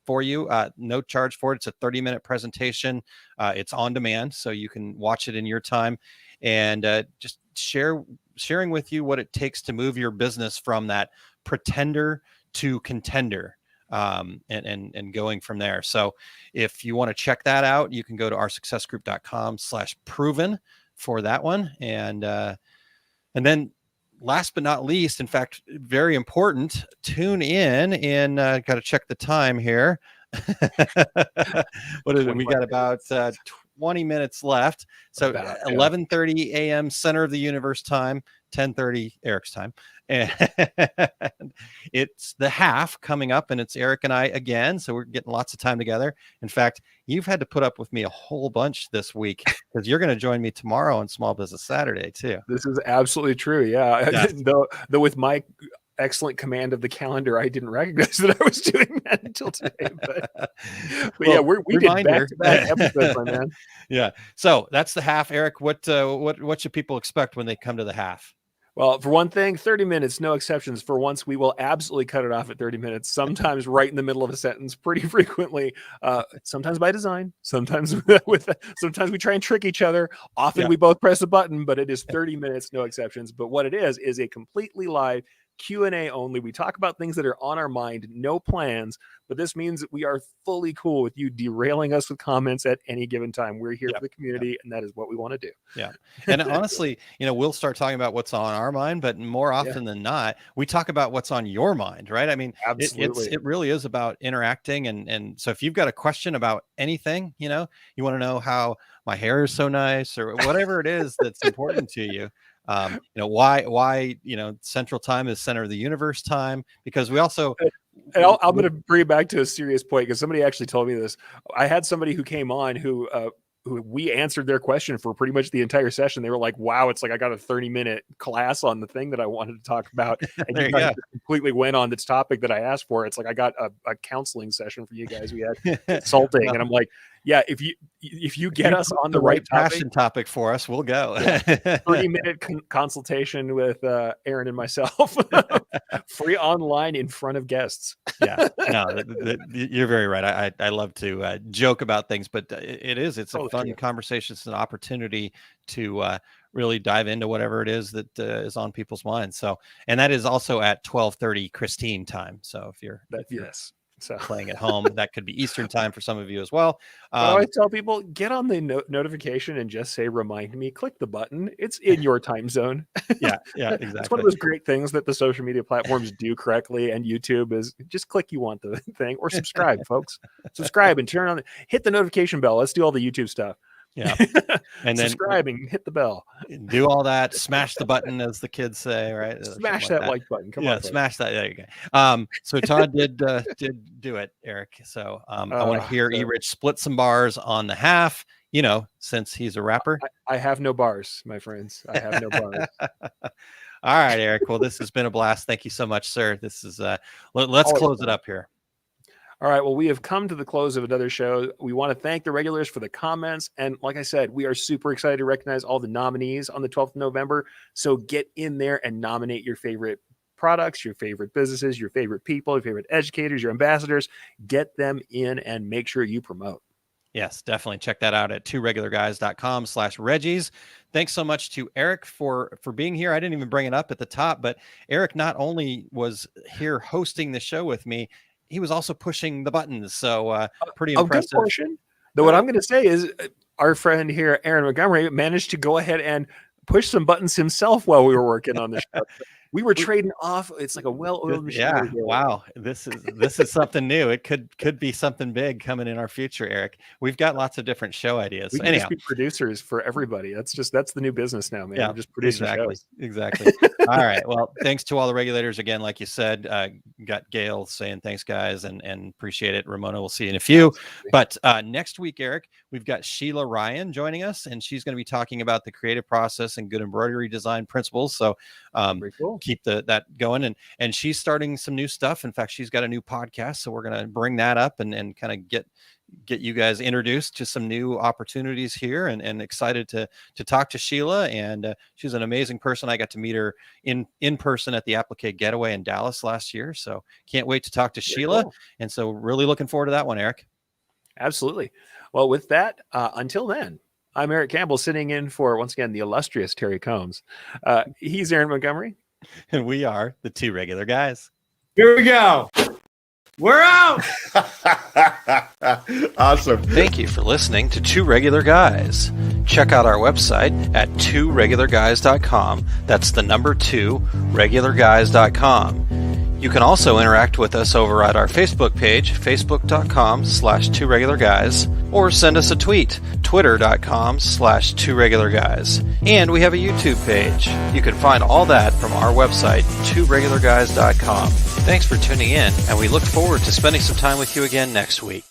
for you. No charge for it. It's a 30-minute presentation. It's on demand, so you can watch it in your time, and just sharing with you what it takes to move your business from that pretender to contender, and going from there. So if you want to check that out, you can go to oursuccessgroup.com/proven for that one. And then last but not least, in fact, very important, tune in and got to check the time here. What is it? We got about 20 minutes left. So 11:30 a.m. Center of the Universe time, 10:30 Erich's time. And it's the half coming up, and it's Erich and I again. So we're getting lots of time together. In fact, you've had to put up with me a whole bunch this week, because you're going to join me tomorrow on Small Business Saturday too. This is absolutely true. Yeah. Though with my excellent command of the calendar, I didn't recognize that I was doing that until today. But yeah, we did back-to-back episodes, my man. Yeah. So that's the half. Erich, what should people expect when they come to the half? Well, for one thing, 30 minutes, no exceptions. For once, we will absolutely cut it off at 30 minutes, sometimes right in the middle of a sentence, pretty frequently, sometimes by design, sometimes sometimes we try and trick each other. Often we both press a button, but it is 30 minutes, no exceptions. But what it is a completely live Q&A only. We talk about things that are on our mind, no plans, but this means that we are fully cool with you derailing us with comments at any given time. We're here for the community, and that is what we want to do. Yeah. And honestly, we'll start talking about what's on our mind, but more often than not, we talk about what's on your mind, right? I mean, absolutely. It really is about interacting. And so if you've got a question about anything, you want to know how my hair is so nice or whatever it is that's important to you, why Central Time is center of the universe time, because we also, and I'm going to bring it back to a serious point, because somebody actually told me this. I had somebody who came on who we answered their question for pretty much the entire session. They were like, wow, it's like I got a 30-minute class on the thing that I wanted to talk about. And you guys completely went on this topic that I asked for. It's like I got a counseling session for you guys. We had consulting. And I'm like, yeah, if you get us on the right passion topic for us, we'll go. 30-minute consultation with Aaron and myself, free online in front of guests. Yeah, no, you're very right. I love to joke about things, but it's a fun conversation. It's an opportunity to really dive into whatever it is that is on people's minds. So, and that is also at 12:30 Christine time. So if you're playing at home, that could be Eastern time for some of you as well. I always tell people, get on the notification and just say, remind me, click the button. It's in your time zone. Yeah, exactly. It's one of those great things that the social media platforms do correctly. And YouTube is just click you want the thing, or subscribe, folks. Subscribe and hit the notification bell. Let's do all the YouTube stuff. Yeah. And then subscribing, hit the bell, do all that, smash the button, as the kids say, right? Smash that like button. Come on, smash that. There you go. So Todd did do it, Eric. So I want to hear Erich split some bars on the half, since he's a rapper. I have no bars, my friends. I have no bars. All right, Eric. Well, this has been a blast. Thank you so much, sir. This is let's close it up here. All right, well, we have come to the close of another show. We want to thank the regulars for the comments. And like I said, we are super excited to recognize all the nominees on the 12th of November. So get in there and nominate your favorite products, your favorite businesses, your favorite people, your favorite educators, your ambassadors. Get them in and make sure you promote. Yes, definitely. Check that out at tworegularguys.com/Reggies. Thanks so much to Erich for being here. I didn't even bring it up at the top, but Erich not only was here hosting the show with me, he was also pushing the buttons. So pretty impressive. Good portion. Though what I'm going to say is our friend here, Aaron Montgomery, managed to go ahead and push some buttons himself while we were working on the show. We were trading off. It's like a well-oiled machine. Yeah. Wow. This is something new. It could be something big coming in our future, Erich. We've got lots of different show ideas. We can just be producers for everybody. That's the new business now, man. Yeah, we're just producing shows. Exactly. All right. Well, thanks to all the regulators again. Like you said, got Gail saying thanks, guys, and appreciate it. Ramona, we'll see you in a few. But next week, Erich, we've got Sheila Ryan joining us, and she's going to be talking about the creative process and good embroidery design principles. So very cool. Keep that going, and she's starting some new stuff. In fact, she's got a new podcast, so we're going to bring that up and kind of get you guys introduced to some new opportunities here, and excited to talk to Sheila. And she's an amazing person. I got to meet her in person at the Applique Getaway in Dallas last year, so can't wait to talk to Sheila. Cool. And so really looking forward to that one, Erich. Absolutely. Well, with that, until then, I'm Eric Campbell, sitting in for, once again, the illustrious Terry Combs. He's Aaron Montgomery. And we are the Two Regular Guys. Here we go. We're out. Awesome. Thank you for listening to Two Regular Guys. Check out our website at tworegularguys.com. That's the number 2, regularguys.com. You can also interact with us over at our Facebook page, facebook.com/tworegularguys, or send us a tweet, twitter.com/tworegularguys. And we have a YouTube page. You can find all that from our website, tworegularguys.com. Thanks for tuning in, and we look forward to spending some time with you again next week.